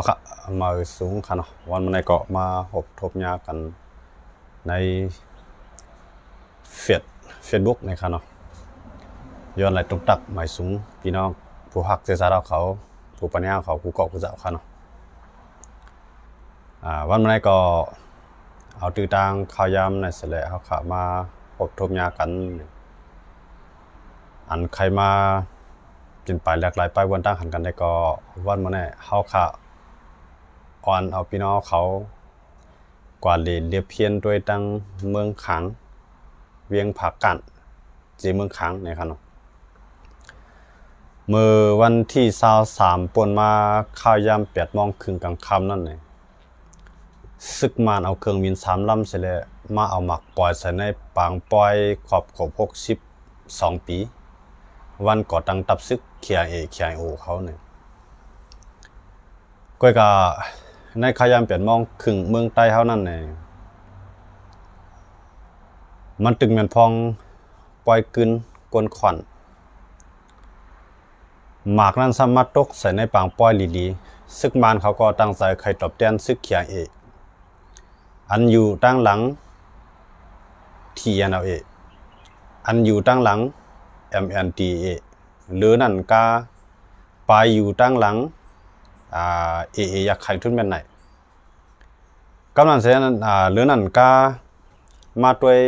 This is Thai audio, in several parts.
เอาค่ะมาสูงค่ะเนาะวันมันในเกาะมาหบทบยากันในเฟซบุ๊กในค่ะเนาะย้อนไหลตุกตักหมายสูงพี่น้องผู้ฮักเสียสาวเขาผู้ปัญญาเขาผู้เกาะผู้เจ้าค่ะเนาะวันมันในก็เอาตื้อตางข่าวยามในเสลเขาขามาหบทบยากันอันใครมาจินไปหลากหลายไปวันตั้งหันกันได้ก็วันมันในเขาขาอ่อนเอาพี่น้องเขากว่าเรียบเพียนด้วยตั้งเมืองขังเวียงผากันจีเมืองขังเนี่ยครับเนาะเมื่อวันที่23ปนมาข้าวยาม8:30กลางค่ำนั่นเลยซึกมานเอาเครื่องบิน3ลำเสร็จแล้วมาเอาหมักปล่อยใส่ในปางปล่อยขอบ62ปีวันก่อตั้งตับซึกเคียโอเขาเนี่ยก็ในข้าวยาม8:30เมืองใต้เฮานั่นเนี่ยมันตึงเหมือนพองปล่อยกึนกวนขวัญหมากนั้นสามารถตกใส่ในปางปล่อยลีซึกมานเขาก็ตั้งใจใครตอบแทนซึกเขียเออันอยู่ตั้งหลัง TNLA อันอยู่ตั้งหลัง MNDA หรือนั่นก็ไปอยู่ตั้งหลังAA อยากใครทุนเป็นไหนกำลังเสียนั้นหรือนั่นก็มาด้วย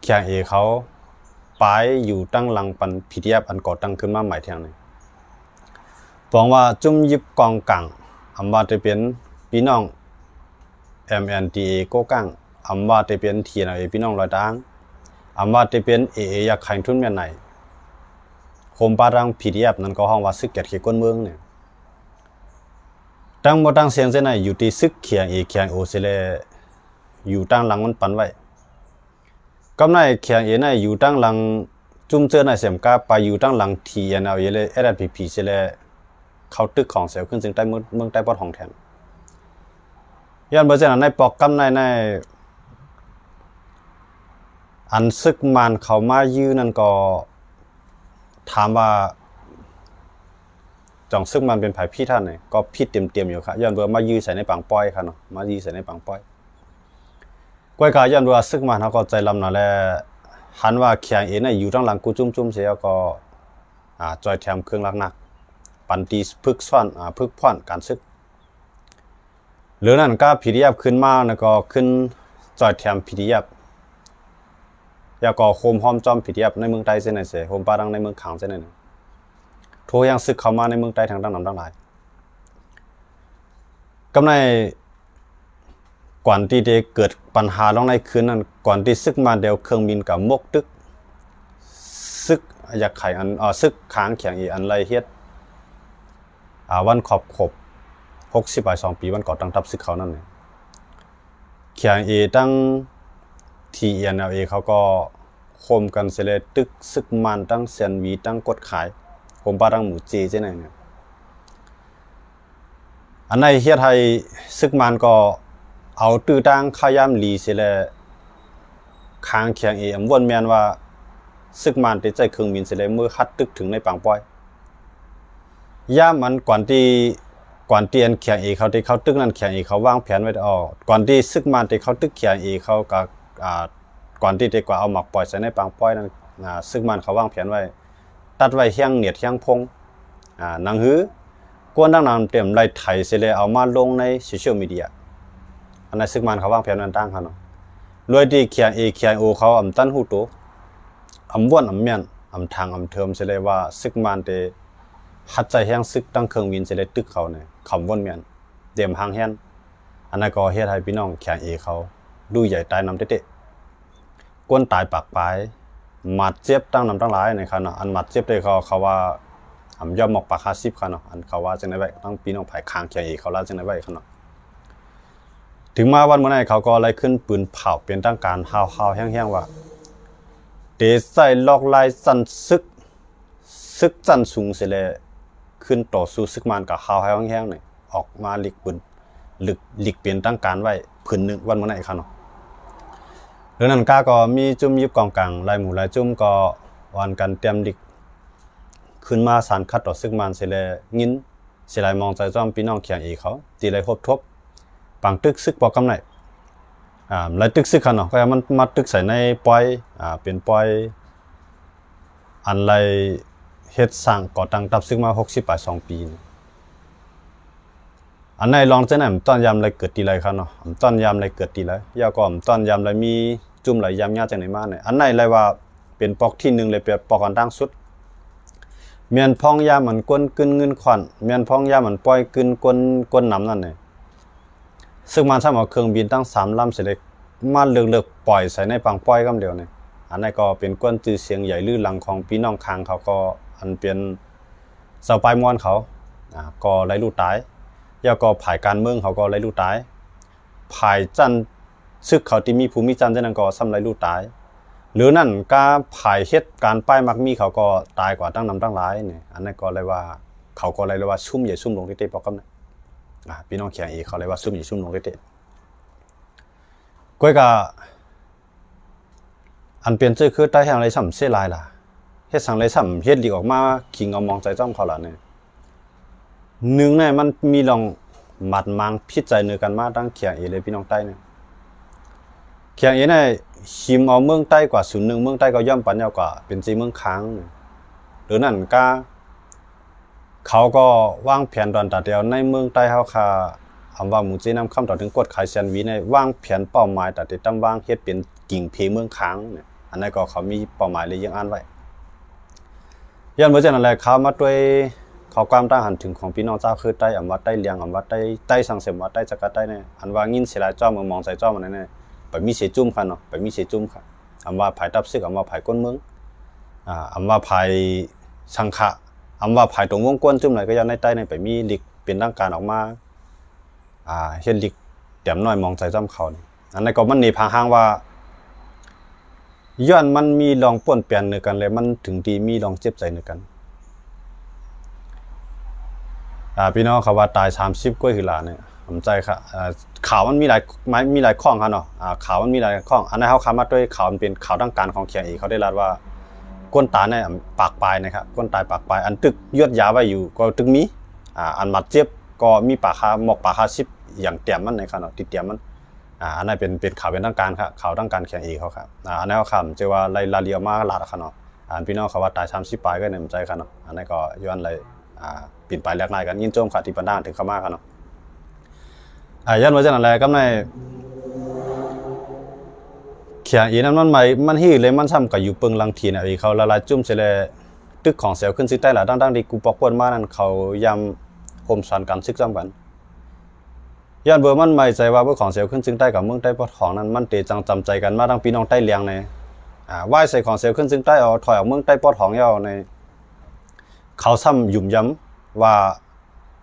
เขียเอเขาไปอยู่ตั้งหลังปันพิธีอันก่อตั้งขึ้นมาใหม่เที่ยงนี้บอกว่าจุ่มยิบกองกังอำว่าจะเป็นพี่น้อง MNDA โกกังอำว่าจะเป็น TNLA พี่น้องลอยดังอำว่าจะเป็น AA อยากใครทุนเป็นไหนโคมปารังพิธีนั้นก็ห้องว่าซึกเกียรติก้นเมืองเนี่ยตั้งบ่ตั้งเสียงเส้นไหนอยู่ที่ซึกเขียงโอเสเลอยู่ตั้งหลังมันปันไว้กำไรเขียงในอยู่ตั้งหลังจุ่มเจอในเสียมกาไปอยู่ตั้งหลังTNLเลย SPP เสเลเขาตึกของเสียวขึ้นซึ่งใต้เมืองใต้ปอดของแทนย้อนเบอร์เจนั้นในปอกกำในอันซึกมันเขามายื้อนั่นก็ถามว่าจ่องซึกมันเป็นไผพี่ท่านเนี่ยก็พี่เตรียมอยู่ครับย้อนเบอร์มายื้อใส่ในปังป้อยครับเนาะมายื้อใส่ในปังป้อยกวยกาย้อนว่าซึกมันเขาก็ใจลำนั่นแหละหันว่าเขียงเนี่ยอยู่ตั้งหลังกูจุ่มเสียก็จอยแถมเครื่องหนักปันตีพึกซ่อนพึกพ่อนการซึกหรือนั่นก็พิธียับขึ้นมาแล้วก็ขึ้นจอยแถมพิธียับแล้วก็โฮมห้อมจอมพิธียับในเมืองใต้เส้นไหนเสียโฮมปาดังในเมืองขางเส้นไหนโทรยังซึกเข้ามาในเมืองใต้ทางด้านน้ำดังหลายกำในก่อนที่จะเกิดปัญหาลงในคืนนั้นก่อนที่ซึกมาเดียวเครื่องบินกับมกตึกซึกอยากไขอันซึกค้างเขียงอีอันไรเฮ็ดวันขอบ62 ปีวันก่อตั้งทัพซึกเขานั่นเนี่ยเขียงอีตั้ง TNLA เขาก็โคมกันเสร็จเลยตึกซึกมันตั้งเซียนวีตั้งกดขายผมปาตั้งหมูจีใช่ไหมเนี่ยอันในเฮ็ดให้ซึกมันก็เอาตื้อตั้งข้าวยามลีเสร็จแล้วค้างเขียงอีวนแมนว่าซึกมันติดใจเครื่องบินเสร็จแล้วเมื่อคัดตึกถึงในปางป้อยย่ามันก่อนที่อันเขียงอีเขาที่เขาตึกนั้นเขียงอีเขาวางแผนไว้ก่อนที่ซึกมันที่เขาตึกเขียงอีเขาก็ก่อนที่จะกว่าเอาหมักปล่อยใส่ในปางป้อยนั้นซึกมันเขาวางแผนไว้ตัดไว้เฮียงเนียดเฮียงพงหนังหือกวนดังนั้นเต็มไล่ไถเสร็จแล้วเอามาลงในโซเชียลมีเดียอันนั้นซึกมันเขาวางแผนนั้นตั้งเขาเนาะรวยที่เขียงโอเขาอำตันหูโตอำว่นอำเมียนอำทางอำเทิมเสร็จว่าซึกมันเตหัดใจแห้งซึกตั้งเครื่องบินเสร็จตึกเขาเนี่ยคำว่นเมียนเตรียมหางแห้งอันนั้นก็เฮ็ดให้พี่น้องเขียงเขาดูใหญ่ตายนำเตะกวนตายปากปลายหมัดเจ็บตั้งนำตั้งหลายนะครับเนาะอันหมัดเจ็บได้เขาว่าย่อมหมอกปาก50ครับเนาะอันเขาว่าจังได๋ไว้ตั้งพี่น้องภายค้างเขียงเขาลาจังได๋ไว้ครับเนาะถึงมาวันมื้อนั้นเขาก็ไล่ขึ้นปืนเผาเป็นตั้งการฮาวๆแห้งๆว่าเตใส่ลอกลายสั่นซึกจันสูงเสียแล้วขึ้นต่อสู้ซึกมันกับฮาวแห้งๆนี่ออกมาหลีกปืนหลีกเปลี่ยนตั้งการไว้ผืนนึงวันมื้อนั้นครับเนาะเรื่องนั้นก็มีจุ่มยิบกองกลางลายหมู่ลายจุ่มก็วันกันเตรียมดิกขึ้นมาสารคัดต่อซึกมันเสร็จแล้วงิน เสียหลายมองใจจ้อมพี่น้องเขียงเอเขาตีไรครบทบปังตึกซึกปอกกำไหนไรตึกซึกขันเนาะก็มันมาตึกใส่ในปอยเป็นปอยอันไรเฮ็ดสร้างก่อตั้งทับซึกมา62 ปีอันไหนลองเจ้าไหนต้อนยำไรเกิดตีไรครับเนาะต้อนยำไรเกิดตีไรยาก็ต้อนยำไรมีจุ่มไรยำยาจากไหนมาเนี่ยอันไหนไรว่าเป็นปอกที่1เลยเป็นปอกอันตั้งสุดเมียนพองยามันก้นกึนเงินขวัญเมียนพองยามันปล่อยกึนก้นน้ำนั่นเนี่ยซึ่งมันทำเอาเครื่องบินตั้ง3 ลำเสร็จมาเลือกปล่อยใส่ในปังปล่อยกำเดียวเนี่ยอันนั้นก็เป็นก้นจื่อเสียงใหญ่ลื่นหลังของพี่น้องคางเขาก็อันเป็นเสาปลายมวนเขาก็ไร้ลูกตายยาก็ผ่ายการเมืองเขาก็ไร้ลูกตายผ่ายจันซึกเขาที่มีภูมิจันทร์นั่นก็ซ้ำไร้ลูกตายหรือนั่นก็ผ่ายเฮ็ดการป้ายมักมีเขาก็ตายกว่าตั้งนำตั้งหลายเนี่ยอันนั้นก็เลยว่าเขาก็เลยว่าซุ่มใหญ่ซุ่มลงที่เตะปอกกันนะพี่น้องเขียงอีเขาเลยว่าซุ่มใหญ่ซุ่มลงที่เตะก้อยก็อันเปลี่ยนชื่อคือใต้แห่งไรสัมเสียลายล่ะเฮ็ดสังไรสัมเฮ็ดดีออกมาขิงเอามองใจจ้อมเขาล่ะเนี่ยหนึ่งเนี่ยมันมีลองหมัดมังพิจัยเนื้อกันมาตั้งเขียงอีเลยพี่น้องใต้เนี่ยเขียงอีเนี่ยชิมเอาเมืองใต้กว่า01เมืองใต้ก็ย่อมปันยาวกว่าเป็นจีเมืองค้างหรือนั่นก็เขาก็วางแผนตอนตัดเดียวในเมืองใต้เขาค่ะคำว่าหมู่จีน้ำคำต่อถึงกดขายแซนวีในวางแผนเป้าหมายตัดติดตั้งวางเฮ็ดเป็นกิ่งเพเมืองค้างเนี่ยอันนั้นก็เขามีเป้าหมายเลยยังอ่านไว้ย้อนเมื่อจากนั้นแหละเขามาด้วยขอความต้านหันถึงของพี่น้องเจ้าคือใต้อำวัดใต้เลียงอำวัดใต้สังเสมวัดใต้จักรใต้เนี่ยอันว่างินเสียหลายจ้อมมองใส่จ้อมมันเนี่ยไปมีเสียจุ่มค่ะเนาะไปมีเสียจุ่มค่ะอำว่าภายตับซึกอำว่าภายก้นเมืองอำว่าภายสังขะอำว่าภายตรงวงกวนจุ่มไหนก็ยังในใต้เนี่ยไปมีลิกเป็นร่างการออกมาเฮ็ดลิกเต็มน้อยมองใส่จ้อมเขาอันนั้นก็มันนี่พางห้างว่าย้อนมันมีลองป่วนเปลี่ยนเนื้อกันเลยมันถึงดีมีลองเจ็บใจเนื้อกันพี่น้องเขาว่าตาย30กว่าคือหลานเนี่ยผมใจค่ะข่าวมันมีหลายข้องครับเนาะข่าวมันมีหลายข้องอันนั้นเขาคำมาด้วยข่าวมันเป็นข่าวทางการของเขียงอีเขาได้รับว่าก้นตาเนี่ยปากปลายนะครับก้นตายปากปลายอันตึกยวดยาไว้อยู่ก็ตึกมีอันหมัดเจ็บก็มีปากคาหมอกปากคาชิบอย่างเตรียมมันในขณะที่เตรียมมันอันนั้นเป็นข่าวเป็นทางการครับข่าวทางการเขียงอีเขาครับอันนั้นเขาคำเจอว่าลาเลียมาลาดครับเนาะพี่น้องเขาว่าตาย30ปลายก็ในใจครับเนาะอันนั้นก็ย้อนเลยปิ่นปลายแลกนายกันยินโจมขาดที่ปันด้านถึงเข้ามาครับเนาะย้อนไว้จากนั้นแหละก็ในเขียงอีนั้นมันฮีเลยมันซ้ำกับอยู่เปิงลังทีเนี่ยเขาละลายจุ่มเสเลยตึกของเสียวขึ้นซึกใต้หล่ะดังๆที่กูปอกปวนมานั่นเขายำโฮมสันกันซึกซ้ำกันย้อนเบอร์มันไม่ใจว่าเบอร์ของเสียวขึ้นซึกใต้กับเมืองใต้ปอดของนั้นมันเตจังจำใจกันมาทั้งพี่น้องใต้เลียงในไหว้ใส่ของเสียวขึ้นซึกใต้เอาถอยออกเมืองใต้ปอดของยาวในเขาซ้ำยุ่มย้ำว่า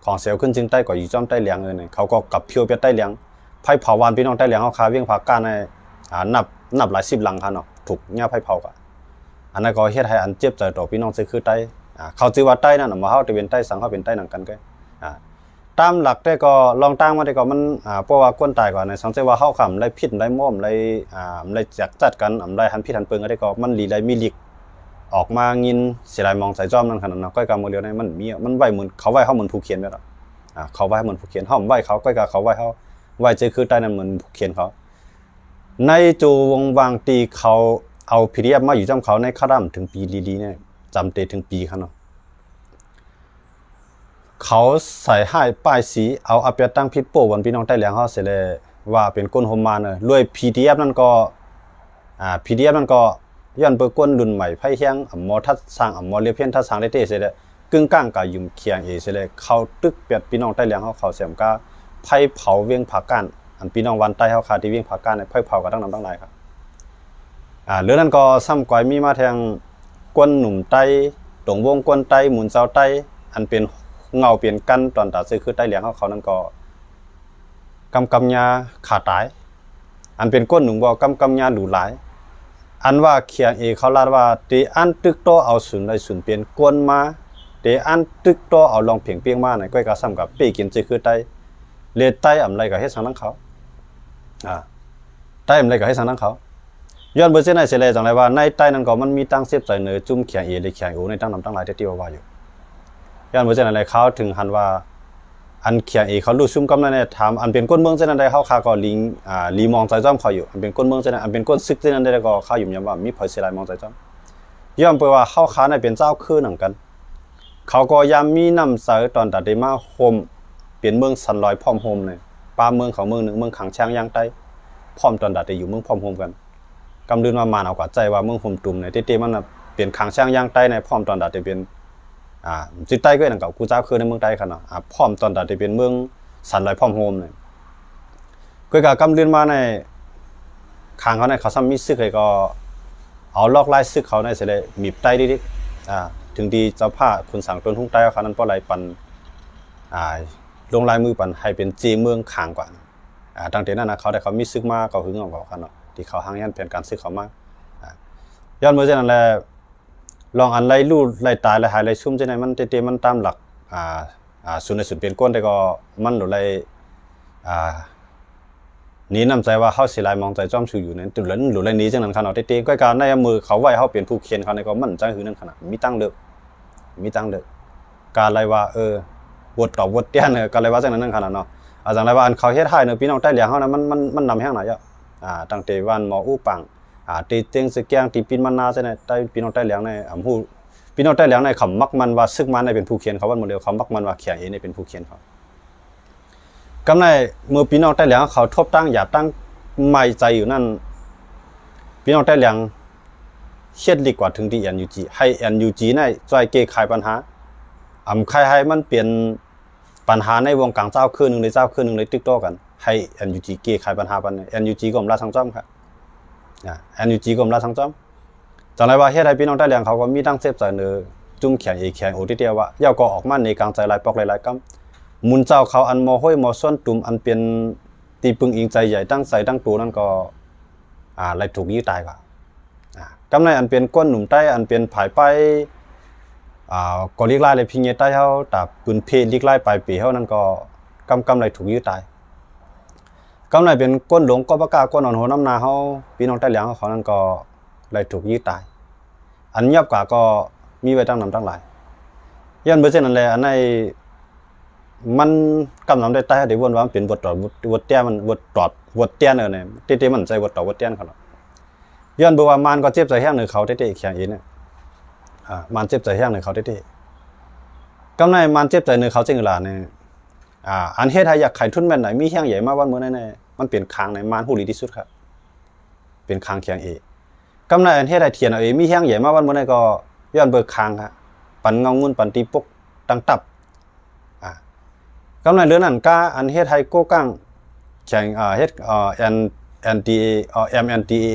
ของเสียวขึ้นจึงใต้กว่าอยู่จ้อมใต้เลียงเนี่ยเขาก็กับเพียวเปียใต้เลียงไผ่เผาวานพี่น้องใต้เลียงเขาคาเวียงผาก้านในนับหลาย10 หลังค่ะเนาะถูกเนี่ยไผ่เผากะอันนั้นก็เฮ็ดให้อันเจ็บใจต่อพี่น้องซื่อคือใต้เขาจื่อว่าใต้นั่นมาเฮาจะเป็นใต้สังเขาเป็นใต้หนังกันก็ตามหลักได้ก็ลองตั้งมาได้ก็มันเพราะว่าคนตายก่อนในสังเกตว่าเฮาคำไรพิษไรม่อมไรจัดกันไรหันพิษหันเปิงก็ได้ก็มันหลีไรมีหลีกออกมางินเสียดายมองใส่จ้อมนั่นขนาดนั้นก้อยกำมือเดียวในมันไหวเหมือนเขาไหวเขาเหมือนผู้เขียนแบบเขาไหวเหมือนผู้เขียนเขาไหวเขาก้อยกับเขาไหวเจอคือใต้นั้นเหมือนผู้เขียนเขาในจูวงวางตีเขาเอาพีดีเอฟมาอยู่จ้ำเขาในข้าดำถึงปีดีๆเนี่ยจำเตถึงปีครับเนาะเขาใส่ให้ป้ายสีเอาอาเปียตั้งพิษโป้วันพี่น้องใต้เหลียงเขาเสร็จเลยว่าเป็นก้นโฮมมาเนี่ยด้วย PDF นั่นก็PDF นั่นก็ย้อนเปิดก้นรุ่นใหม่ไพ่แห้งหมอทัดสร้างหมอเรียบเพี้ยนทัดสร้างได้เตะเสร็จเลยกึ่งกลางกับยุ่มเคียงเอเสร็จเลยเขาตึกเปียดพี่น้องใต้เหลียงเขาเสียมก้าไพ่เผาเวียงผาก้านอันพี่น้องวันใต้เขาขาดที่เวียงผาก้านในไพ่เผากับตั้งนำตั้งหลายครับเรื่องนั้นก็ซ้ำก้อยมีมาแทงก้นหนุ่มใต้ตรงวงก้นใต้หมุนเจ้าใต้อันเป็นเงาเปลี่ยนกันตอนตัดซื้อคือใต้เหลียงเขานั้นก็กำยาขาดตายอันเป็นก้นหนุ่มบ่กำยาดูหลายอันว่าเขียงเอเขาลาดว่าเตอันตึกโตเอาศูนย์ได้ศูนย์เปลี่ยนกวนมาเตอันตึกโตเอาลองเพียงเปียงมาในก้อยกระซ้ำกับปีกินจือคือใต้เลใต้อำไรกับเฮ็ดสังนังเขาใต้อำไรกับเฮ็ดสังนังเขาย้อนเบอร์เส้นในเสลจังไรว่าในใต้นั้นก็มันมีตั้งเสียบใจเนื้อจุ่มเขียงเอหรือเขียงโอในตั้งนำตั้งหลายที่ว่าอยู่ย้อนเบอร์เส้นอะไรเขาถึงหันว่า อันเขียงเอเขารู้ซุ่มกำนันเนี่ยถามอันเป็นก้นเมืองเช่นนั้นได้เขาขาก็ลิงลีมองใจจ้อมเขาอยู่อันเป็นก้นเมืองเช่นนั้นอันเป็นก้นซึกเช่นนั้นได้ก็เขาอยู่ยามว่ามีเผยเสียลายมองใจจ้อมย่อมไปว่าเขาขาในเป็นเจ้าคือหนังกันเขาก็ยามมีน้ำใสตอนตัดได้มาโฮมเปลี่ยนเมืองสันลอยพร้อมโฮมเลยปลาเมืองเขาเมืองหนึ่งเมืองขังช้างย่างใต้พร้อมตอนตัดได้อยู่เมืองพร้อมโฮมกันกำลืนมาเอากว่าใจว่าเมืองโฮมตุ่มในเต้ๆมันเปลี่ยนขังช้างย่างใต้ในพร้อมตอนตัดได้เป็นจิตใต้ก็อย่างเก่ากูเจ้าคือในเมืองใต้ขนาดพร้อมตอนตัดได้เป็นเมืองสันลอยพร้อมโฮมเลยก็กกำลืนมาในขังเขาในเขาซ้ำมีซึกเลยก็เอาลอกไล่ซึกเขาในเสร็จมีใต้ดิถึงดีเจ้าผ้าคุณสั่งต้นทุ่งใต้เขานั้นเพราะอะไรปันลงลายมือปันให้เป็นจีเมืองขางกว่าตั้งแต่นั้นนะเขาแต่เขามีซึกมากเขาหึงออกเขาเนาะที่เขาหางยันเปลี่ยนการซึกเขามากย้อนเมื่อเช่นนั้นแหละลองอันไล่ลู่ไล่ตายไล่หายไล่ชุ่มเช่นนั้นมันเตะมันตามหลักส่วนในส่วนเปลี่ยนก้นแต่ก็มันหรือไล่นี้นำใจว่าเขาสิลายมองใจจ้อมชูอยู่นั้นตุลันหรือไล่นี้เช่นนั้นขนาดเตะก็การในมือเขาไหวเขาเปลี่ยนผู้เขียนเขาในก็มั่นใจหือนั่นขนาดมีตั้งเด็กการไล่ว่าบทต่อบทเตี้ยนการไล่ว่าเช่นนั้นขนาดเนาะอาจารย์ไล่ว่าอันเขาเฮ็ดให้เนาะพี่น้องใต้เหลียงเขานะมันนำแห้งไหนอ่ะตั้งแต่วันหมออู้ปังตีเต็งสแกงตีปินมันนาเช่นนั้นใต้พี่น้องใต้เหลียงในหูพี่น้องใต้เหลียงในคำมักมันว่าซึกมันในเป็นผู้เขียนเขาวันโมเดลคำมักมันว่าเขียนเองในเป็นผู้เขียนเขากำในเมื่อพี่น้องใต้เหลียงเขาทบตั้งอย่าตั้งไม่ใจอยู่นั่นพี่น้องใต้เหลียงเช็ดดีกว่าถึงที่ NUG ให้ NUG ในช่วยแก้ไขปัญหาใครให้มันเปลี่ยนปัญหาในวงการเจ้าคืนหนึ่งในเจ้าคืนหนึ่งในติ๊กโต้กันให้ NUG แก้ไขปัญหาปัน NUG ก็มลาทั้งจ้อมครับNUG ก็มลาทั้งจ้อมจังไรว่าเฮ็ดให้พี่น้องใต้เหลียงเขาก็มีตั้งเซฟใจเนอจุ่มแข็งแข็งโอทีเดียวว่าย่าก็ออกมาในกลางใจลายปอกหลายๆกำมุนเจ้าเขาอันมอห้อยมอส่วนตุ่มอันเป็นตีปึงอิงใจใหญ่ตั้งใจตั้งตัวนั่นก็เลยถูกยื้อตายกว่ากำในอันเป็นก้นหนุ่มใต้อันเป็นผายไปก็เรียกไล่เลยพิงเงใต้เขาแต่ปืนเพลเรียกไล่ปลายปีเขานั่นก็กำไรถูกยื้อตายกำไรเป็นก้นหลงก็ประกาศก้นอ่อนหัวน้ำนาเขาพี่น้องใต้เหลียงเขานั่นก็เลยถูกยื้อตายอันเงียบกว่าก็มีไว้ตั้งนำตั้งหลายย้อนเบอร์เช่นนั้นแหละอันในมันกำนำได้ใต้เดี๋ยววนว่ามันเป็นบทต่อบทเตี้ยมันบทตอดบทเตี้ยเนี่ยเตี้ยมันใจบทต่อบทเตี้ยเขาย้อนเบอร์ว่ามันก็เจ็บใจแห้งหนึ่งเขาเตี้ยแข็งเองเนี่ยมันเจ็บใจแห้งหนึ่งเขาเตี้ยกำในมันเจ็บใจหนึ่งเขาจริงหรือเนี่ยอันเฮ็ดให้อยากไข่ทุนแม่นไหนมีแห้งใหญ่มากวันเมื่อไหร่มันเปลี่ยนคางในมันหูดีที่สุดครับเป็นคางแข็งเอกำในอันเฮ็ดให้เทียนมีแห้งใหญ่มากวันเมื่อไหร่ก็ย้อนเบอร์คางครับปันเงางุ่นปันตีปกตั้งตับกำในเรื่องนั้นก็อันเฮ็ดให้โก้กังแข่งเฮ็ดNTA MNTA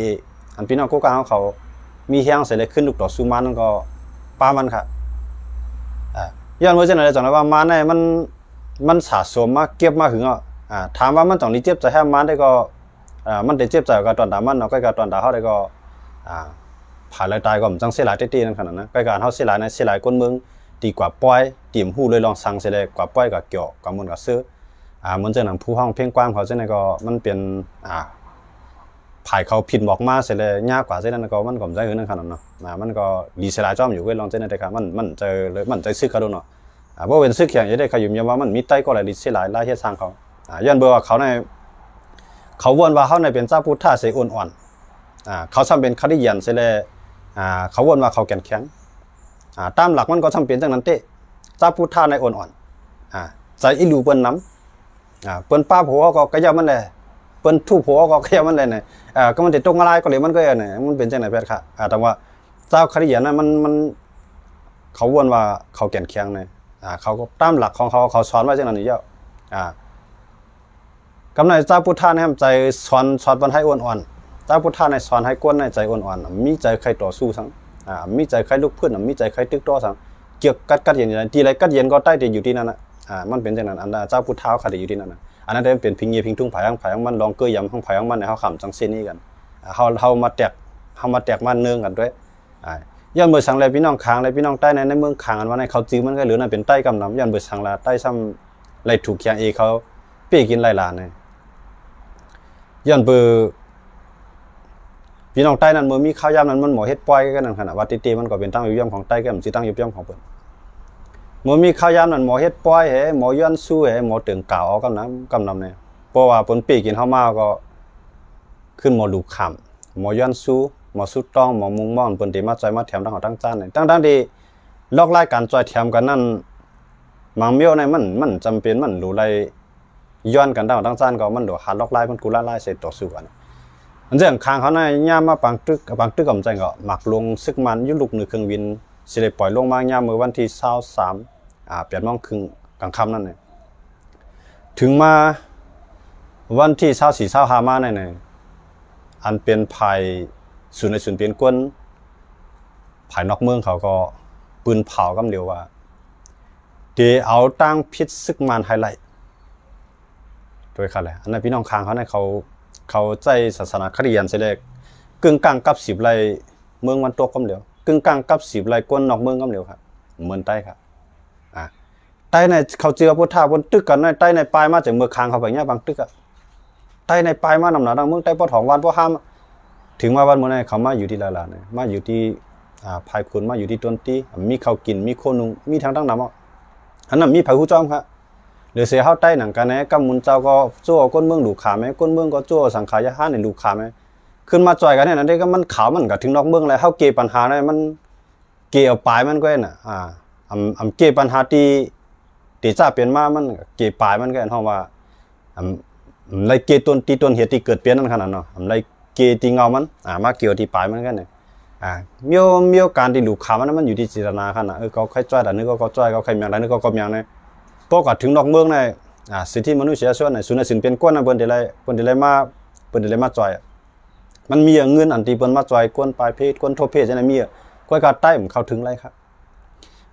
อันพี่น้องโก้กังเขามีแห้งเสร็จเลยขึ้นลูกต่อสู้มันนั่นก็ป้ามันครับย้อนว่าจะไหนจังเลยว่ามันเนี่ยมันสะสมมาเก็บมาถึงถามว่ามันต้องรีเจ็บใจให้มันได้ก็มันได้เจ็บใจกับตอนดามันเนาะก็กับตอนดาเขาได้ก็ผ่านเลยตายก็มันจังเสียหลายตีนั่นขนาดนั้นก็การเขาเสียหลายในเสียหลายคนเมืองดีกว่าป้อยตีมหูเลยลองสั่งเสียเลยกว่าป้อยกับเกี่ยวกับมันกับซื้อมันจะหนังผู้ห้องเพ่งกว้างเขาเช่นนั้นก็มันเป็นผ่ายเขาผิดบอกมาเสียเลยยากกว่าเช่นนั้นก็มันก็ใจนั่นขนาดเนาะมันก็ดีเสียหลายจ้อมอยู่ก็ลองเช่นนั้นได้ครับมันเจอเลยมันใจซื้อเขาดูเนาะเพราะเป็นซึกอย่างนี้ได้เขาอยู่ยามว่ามันมีใต้ก็หลายลิเสียหลายเฮ็ดสร้างเขาย้อนเบอร์ว่าเขาในเขาวนว่าเขาในเป็นเจ้าพุทธะเสอ่อนเขาทำเป็นคดียันเสียเลยเขาวนว่าเขาแก่นแข็งตามหลักมันก็ทำเป็นจังนั้นเตะเจ้าพุทธะในอ่อนใจอิลูเปิ้นน้ำเปิ้นป้าผัวก็กระยามันเลยเปิ้นทู่ผัวก็กระยามันเลยเนี่ยก็มันติดตรงอะไรก็เลยมันก็เนี่ยมันเป็นจังไหนแพทย์ค่ะแต่ว่าเจ้าคดียันนั้นมันเขาวนว่าเขาแก่นแข็งเนี่ยเขาก็ตามหลักของเขาสอนไว้จังนั้นอยู่แล้วกำในเจ้าพุทธะเนี่ยใจสอนวันให้อ่อนๆเจ้าพุทธะในสอนให้ก้นในใจอ่อนๆมีใจใครต่อสู้ทั้งมีใจใครลุกขึ้นมีใจใครตึกตัวทั้งเกี่ยวกัดเย็นอย่างที่ไรกัดเย็นก็ใต้เดียอยู่ที่นั่นนะมันเป็นจังนั้นอันเจ้าพุทธะเขาอยู่ที่นั่นนะอันนั้นได้เป็นพิงเงียพิงทุ่งผายของมันลองเกยยำของผายของมันในเขาขำจังเส้นนี้กันเขามาแตกมันเนื่องกันด้วยย้อนเบอร์สังเลยพี่น้องคางเลยพี่น้องใต้ในเมืองคางกันว่าในเขาจื้อมันก็เหลือนั่นเป็นใต้กำนำย้อนเบอร์สังละใต้ซ้ำไรถูกแข่งเขาเปี้ยกินไรลานเนี่ยย้อนเบอร์พี่น้องใต้นั้นเมื่อมีข้าวยามนั้นมันหมอเฮ็ดปล่อยกันนั่นขนาดว่าตีมันก็เป็นตั้งอยู่ย่อมของใต้ก็มันสิตั้งอยู่ย่อมของเปิ้น หมอมีข้าวยามนั่นหมอเฮ็ดป้อยเหหมอย้อนสู้เหหมอตึงกาวเอากำนำเนี่ยเพราะว่าปนปีกินเฮามาก็ขึ้นหมอดูค่ำหมอย้อนสู้หมอสุดต้องหมอมุงม่อนเปิ้นที่มาจอยมาแถมทั้งเฮาทั้งจานเนี่ยตั้งที่ลอกไล่การจอยแถมกันนั่นบางเมียวเนี่ยมันจำเป็นมันรู้ไล่ย้อนกันทั้งจานก็มันดูหาลอกไล่มันกูไล่ใส่ต่อสู้กันอันเรื่องคางเขาในย่ามมาปังตึกกำใจก็หมักลงซึกมันยุลุกหนึ่งเครื่องบินสิได้ปล่อยลงมาย่ามมือวันที่238 โมงครึ่งกลางค่ำนั่นเนี่ยถึงมาวันที่24 25มาเนี่ยอันเป็นภัยศูนย์เป็นก้นภายนอกเมืองเขาก็ปืนเผากำเดียวว่าเดี๋ยวเอาตั้งพิษซึกมันไฮไลท์โดยค่ะแหละอันนั้นพี่น้องคางเขาเนี่ยเขาใจศาสนาคริสต์เสด็จกึ่งกลางกับ10 ไร่เมืองวันตัวกำเดียวกึ่งกลางกับ10 ไร่ก้นนอกเมืองกำเดียวครับเหมือนใต้ครับใต้ในเขาเจือพุทธาบนตึกกันใต้ในปลายมาจากเมืองคางเขาไปเนี่ยบางตึกอะใต้ในปลายมานำหนาดังเมืองใต้ปอถองวันปอห้ามถึงมาวันเมื่อไหร่เขามาอยู่ที่ลาลาเนี่ยมาอยู่ที่ภายคุณมาอยู่ที่ต้นตีมีเขากินมีโคนุงมีทางตั้งน้ำอันนั้นมีไผ่หูจอมครับหรือเสียเข้าใต้หนังกันนะกำมุนเจ้าก็จ้วก้นเมืองดูขาไหมก้นเมืองก็จ้วสังขารยาห้าในดูขาไหมขึ้นมาจ่อยกันเนี่ยนั่นได้ก็มันขาวมันก็ถึงนอกเมืองเลยเข้าเกปัญหาเนี่ยมันเกี่ยวปลายมันก็น่ะเกปัญหาตีจ้าเปลี่ยนมามันเกี่ยวปลายมันก็เพราะว่าไรเกี่ยวต้นเหตุที่เกิดเปลี่ยนนั่นขนาดเนาะไรเกี่ยวที่เงามันมาเกี่ยวที่ปลายมันก็เนี่ยมีการที่ดูขามันอยู่ที่จิตนาขนาดก็ใครจ้อยแต่นึกก็จ้อยก็ใครเมียงแต่นึกก็เมียงเนี่ยพวกก็ถึงนอกเมืองในสิทธิมนุษยชนในสุนทรเป็นก้นนะเปิ้นได้มาจอยมันมีเงินอันที่เปิ้นมาจอยก้นปลายเพศก้นโทเพศจังได๋มีก้อยก็ใต้มันเข้าถึงไรครับ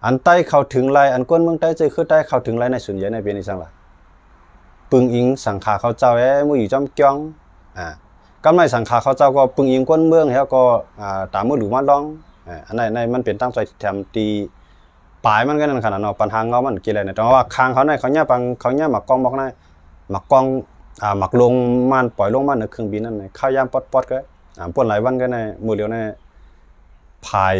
อันใต้เข้าถึงไรอันก้นเมืองใต้จะคือใต้เข้าถึงไรในส่วนใหญ่ในเป็นอีจังล่ะปึงอิงสังขาเขาเจ้ามืออยู่จอมจ้องกำไรสังขาเขาเจ้าก็ปึงอิงก้นเมืองแล้วก็ตามมือหรือมาลองอันในมันเป็นตั้งใจแถมตีปลายมันก็นั่นขนาดเนาะปัญหาเงามันกี่อะไรเนี่ยแต่ว่าคางเขาเนี่ยเขาเนี่ยหมักกองบอกนะหมักกองหมักลงมันปล่อยลงมาในเครื่องบินนั่นเลยข้าวยามปอดก็ป่นหลายวันก็ในมือเดียวในภาย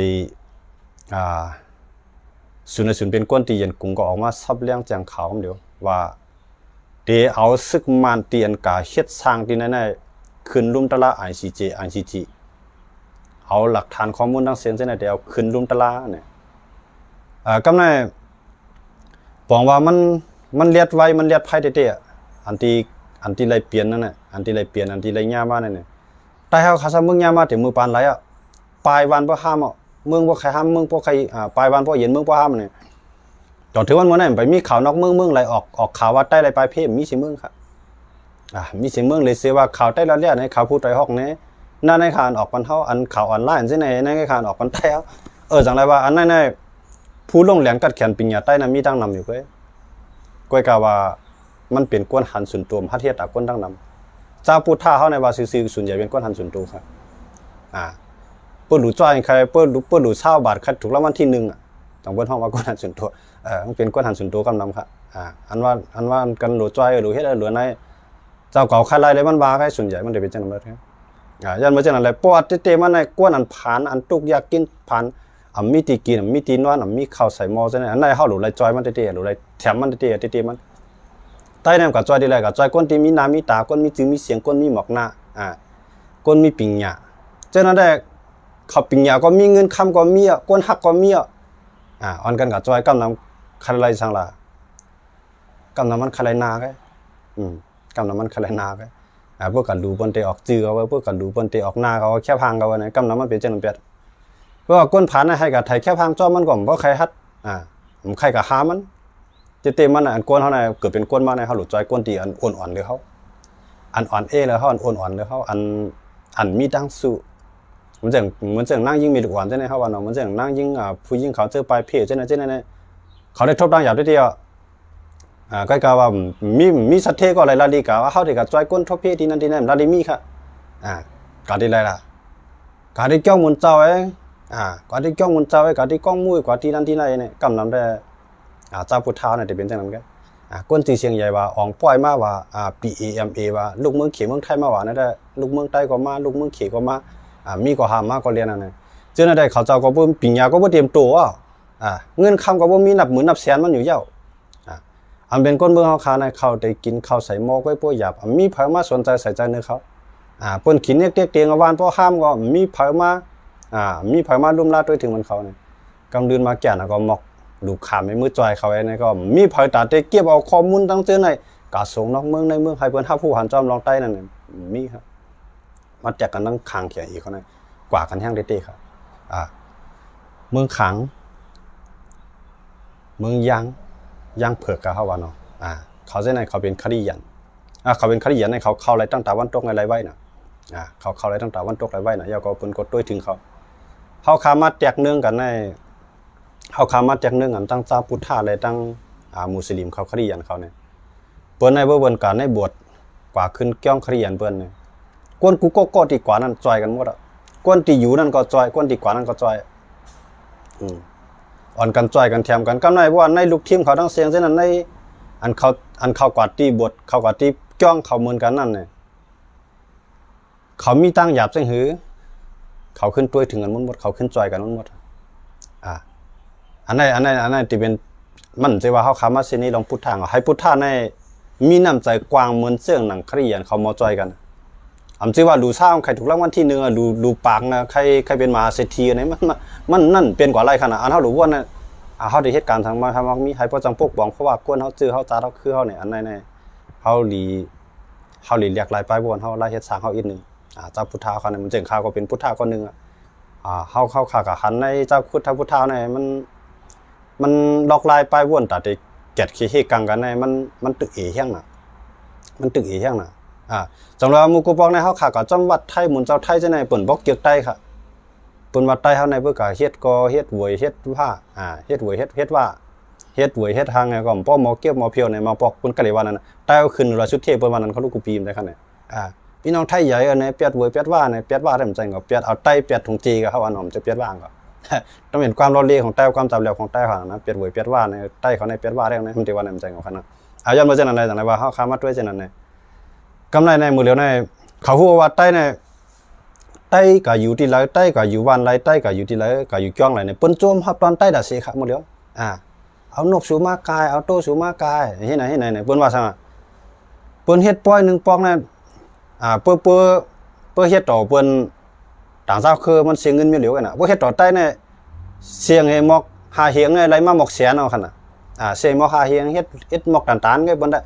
ศูนย์เป็นก้นตีเย็นกุ้งก็ออกมาซับเลี้ยงแจงขาวเดียวว่าเดี๋ยวเอาซึกมันเตียนกาเฮ็ดสร้างที่นั่นขึ้นลุ่มตะลา ICG เอาหลักฐานข้อมูลทั้งเสียงเส้นเดียวขึ้นลุ่มตะลาเนี่ยกำไรบอกว่ามันเลียดไว้มันเลียดไพ่เตะอันที่ไรเปลี่ยนนั่นน่ะอันที่ไรเปลี่ยนอันที่ไรย่ามานั่นน่ะแต่เฮาคาซะมึงย่ามาถึงมือปานไรปลายวันบ่ห้ามเมืองบ่ใครห้ามเมืองบ่ใครปลายวันบ่เย็นเมืองบ่ห้ามนี่ตอนถึงวันมื้อนั้นไปมีข่าวนอกเมืองไหลออกข่าวว่าใต้ไรปลายเพมีสิเมืองครับมีสิเมืองเลยเสียว่าข่าวใต้ละเลียดในข่าวผู้ใต้ฮอกนี้นั่นในข่าวออกปันเฮาอันข่าวออนไลน์ซิในข่าวออกปันใต้จังไรว่าอันนั้นผู้ลงแหลงกัดแขนปิญญาใต้นั้นมีตั้งนำอยู่ก้อยกะว่ามันเป็นก้นหันส่วนตัวฮัดเทียตาก้นตั้งนำเจ้าพุทธาเขาในว่าซื่อส่วนใหญ่เป็นก้นหันส่วนตัวครับเปิ้นหลูจ้อยใครเปิ้นหลูเช่าบาทคัดถูกรางวัลที่1ต้องเปิ้นฮ้องว่าก้นหันส่วนตัวมันเป็นก้นหันส่วนตัวกำนำครับอันว่ากันหลูจ้อยหลูเฮ็ดหลูในเจ้าเก่าใครไล่เลยมันว่าใครส่วนใหญ่มันได้เป็นจังนั้นครับยันบ่จังนั้นแหละปอดเตมันในก้นอันผานอันตุกอยากกินผานมีตีกินมีตีนอนมีข้าวใส่หม้อจังนั้นอันไหนเฮาหลูไล่จอยมันเตหลูไล่แถมมันเตมันใต้แนวกับจอยดีเลยกับจอยก้นที่มีน้ำมีตาก้นมีจืดมีเสียงก้นมีหมอกหน้าก้นมีปิงหยาเจ้านั้นได้เขาปิงหยาก็มีเงินคำก็มีก้นหักก็มีอ่อนกันกับจอยกำลังคาไรสังละกำลังมันคาไรนาไงกำลังมันคาไรนาไงพวกกันดูบนเตออกจืดเอาไว้พวกกันดูบนเตออกหน้าเขาแค่พังเขาไว้เนี่ยกำลังมันเป็นเจ้าหนุ่มเป็ดเพราะว่าก้นผ่านให้กับไทยแค่พังจ้อมันก็บ่ใครฮัดใครกับหามันเต็มมันอันก้นเขาเกิดเป็นก้นมาเขาหลุดจอยก้นตีอันอ่อนๆเลยเขาอันอ่อนเลยเขาอันอ่อนเลยเขาอันมีดังสู้เหมือนจังนั่งยิ่งมีลูกอ่อนใช่ไหมเขาว่าเนาะเหมือนจังนั่งยิ่งผู้ยิ่งเขาเจอปลายเพศใช่ไหมเขาได้ทบดังหยาบได้เดียวก็กล่าวว่ามีสัตเทก็อะไรลาดีกาว่าเขาเด็กกับจอยก้นทบเพศที่นั่นลาดีมีค่ะการที่ไรล่ะการที่เจ้ามุนเจ้าการที่เจ้ามุนเจ้าการที่ก้องมุ้ยการที่นั่นที่ไหนเนี่ยกำนำได้เจ้าพุทธาเนี่ยจะเป็นจังนั้นกันก้นตีเสียงใหญ่ว่าอ่องป้อยมาว่าPAMA ว่าลูกเมืองเขียเมืองไทยมาว่านั่นได้ลูกเมืองใต้ก็มาลูกเมืองเขียก็มามีก็หามาก็เรียนนั่นเจ้านั่นได้เขาเจ้าก็บ่ปิญญาก็บ่เตรียมตัว เงินคำก็บ่มีนับหมื่นนับแสนมันอยู่เย้าอันเป็นคนเมืองเฮาคาในเขาได้กินข้าวใส่หม้อไว้ป่วยหยาบมีไผมาสนใจใส่ใจในเขาเปิ้นกินเรียกเตียงวานพอห้ามก็มีไผมามีไผมาลุ่มลาด้วยถึงมันเขาเนี่ยกำดืนมาแก่น่ะก็หมอกลูกขามในมือจอยเขาไว้นี่ก็มีไผตาได้เก็บเอาข้อมูลตั้งเจอในกะส่งนอกเมืองในเมืองให้เพิ่นหาผู้หันจอมลองใต้นั่นมีครับมาแจกกันทั้งคางเขียอีกเขาเนี่ยกว่ากันแห้งเด้ๆครับเมืองขังเมืองยังเผือกกับเขาว่าเนาะเขาเส้นไหนเขาเป็นคดียันเขาเป็นคดียันในเขาเข้าอะไรตั้งแต่วันตกอะไรไว้นะเขาเข้าอะไรตั้งแต่วันตกอะไรไว้นะยาก็เป็นกดด้วยถึงเขาขามาแจกเนื่องกันในเขาขามาแจกเนื่องกันตั้งเจ้าพุทธาอะไรตั้งมุสลิมเขาคดียันเขาเนี่ยเปิ้นในเบื้องการในบวชกว่าขึ้นเกี่ยงคดียันเปิ้นเนี่ยกวนกูก็ตีกว่านั้นจอยกันหมดกวนตีอยู่นั่นก็จอยกวนตีกว่านั้นก็จอยอ่อนกันจอยกันแถมกันก็ในว่าในลูกทีมเขาทั้งเสียงเช่นนั้นในอันเขากว่าตีบทเขากว่าตีจ้องเขาเหมือนกันนั่นเนี่ยเขามีตั้งหยาบเส้นหือเขาขึ้นตัวถึงกันหมดเขาขึ้นจอยกันหมดอันนั้นที่เป็นมันจะว่าเขาขามาเส้นนี้ลองพุทธางให้พุทธาในมีน้ำใจกว้างเหมือนเสื่องหนังครียันเขามาจอยกันจะว่าดูซ่าใครถูกรางวัลที่1ดูปากนะใครเป็นมหาเศรษฐีไหนมันนั่นเป็นกว่าไรขนาดอันเขาหรือว่าเนี่ยเขาได้เหตุการณ์ทางมาทำมีใครพอจังพวกบองเพราะว่ากวนเขาจื้อเขาตาเขาคือเขาเนี่ยอันไหนเขาหลีเรียกลายไปบนเขาไล่เฮ็ดสร้างเขาอีกนึงเจ้าพุทธาเขาเนี่ยมันเจ๋งข่าวก็เป็นพุทธาคนนึงเขาขากับหันในเจ้าพุทธาเนี่ยมันดอกลายไปวนแต่เก็ดขี้กังกันในมันตึกเอเฮี้ยงน่ะมันตึกเอเฮี้ยงน่ะจังว่ามูกูบอกในเฮาขาก็จำวัดไทยหมุนเจ้าไทยจังได๋เปิ้นบอกเกียกใต้ค่ะเปิ้นวัดใต้เฮาในเพิ่นก็เฮ็ดก็เฮ็ดหวยเฮ็ดผ้าเฮ็ดหวยเฮ็ดว่าเฮ็ดหวยเฮ็ดทางไงก็ป้อหมอเก็บหมอเพียวในมาปอกเพิ่นก็เลยว่านั่นใต้เอาขึ้นราชุดเทพเปิ้นว่านั้นเขาลูกกูปีมได้คั่นน่ะพี่น้องไทยใหญ่อันไหนเปียดหวยเปียดว่าในเปียดว่าได้มันจังก็เปียดเอาใต้เปียดถุงจีก็เฮาว่าหนอมจะเปียดว่างก็ต้องเห็นความรอเล่ของใต้ความจำแล้วของใต้เขานะเปียดหวยเปียดว่าในใต้เขาในเปียดว่าได้นะมันสิว่ามันจังก็คั่นน่ะย้อนมาจังนั้นได้จังได๋ว่าเฮาค้ามาด้วยจังนั้นน่ะกำไรในมือเหลียวในเขาพูดว่าใต้เนี่ยใต้ก็อยู่ที่ไรใต้ก็อยู่วันไรใต้ก็อยู่ที่ไรก็อยู่จ้องไรเนี่ยปนโจมฮับตอนใต้ด่าเสียขามือเหลียวเอานกสูมากายเอาโตสูมากายที่ไหนเนี่ยปนว่าสั่งปนเฮ็ดป้อย1ปอกเนี่ยเปื้อเฮ็ดต่อปนต่างชาติคือมันเสียเงินมีเหลียวกันน่ะบ่เฮ็ดต่อใต้เนี่ยเสียงให้หมอกหาเฮียงอะไรมาหมอกแสนเอาคั่นน่ะเสียงหมอกหาเฮียงเฮ็ดหมอกตานๆไงเพิ่นได้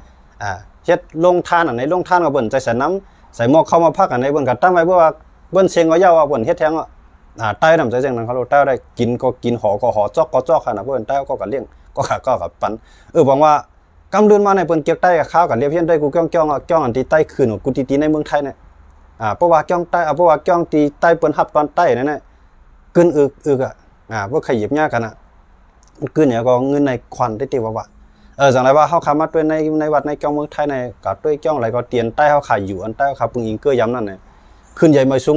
เฮ็ดลงทานอันไหนลงทานก็เบิ่นใจใส่น้ำใส่หม้อเข้ามาพักอันไหนเบิ่นก็ตั้งไว้เพื่อว่าเบิ่นเสียงก็ยาวว่าเบิ่นเฮ็ดแท้งใต้น้ำใจจังนั้นเขาใต้ได้กินก็กินหอก็หอจอกก็จอกคั่นน่ะเพิ่นใต้ก็เลี้ยงก็ปันบอกว่ากำเดือนมาในเพิ่นเกียกใต้กับข้าวกับเรียบเฮียนได้กูจ้องอันที่ใต้คืนของกูตีในเมืองไทยเนี่ยเพราะว่าจ้องใต้เพราะว่าจ้องที่ใต้เปิ้นฮับตอนใต้นั่นน่ะกึนอึกพวกขยิบยากกันมันกึนเนี่ยก็เงินในควันได้ติว่าจังไรว่าเฮาขามาด้วยในวัดในจ้องเมืองไทยในก็ด้วยจ้องอะไรก็เตียนใต้เฮาขายอยู่อันใต้เขาปึงอิงเกอย้ำนั่นน่ะขึ้นใหญ่มาสูง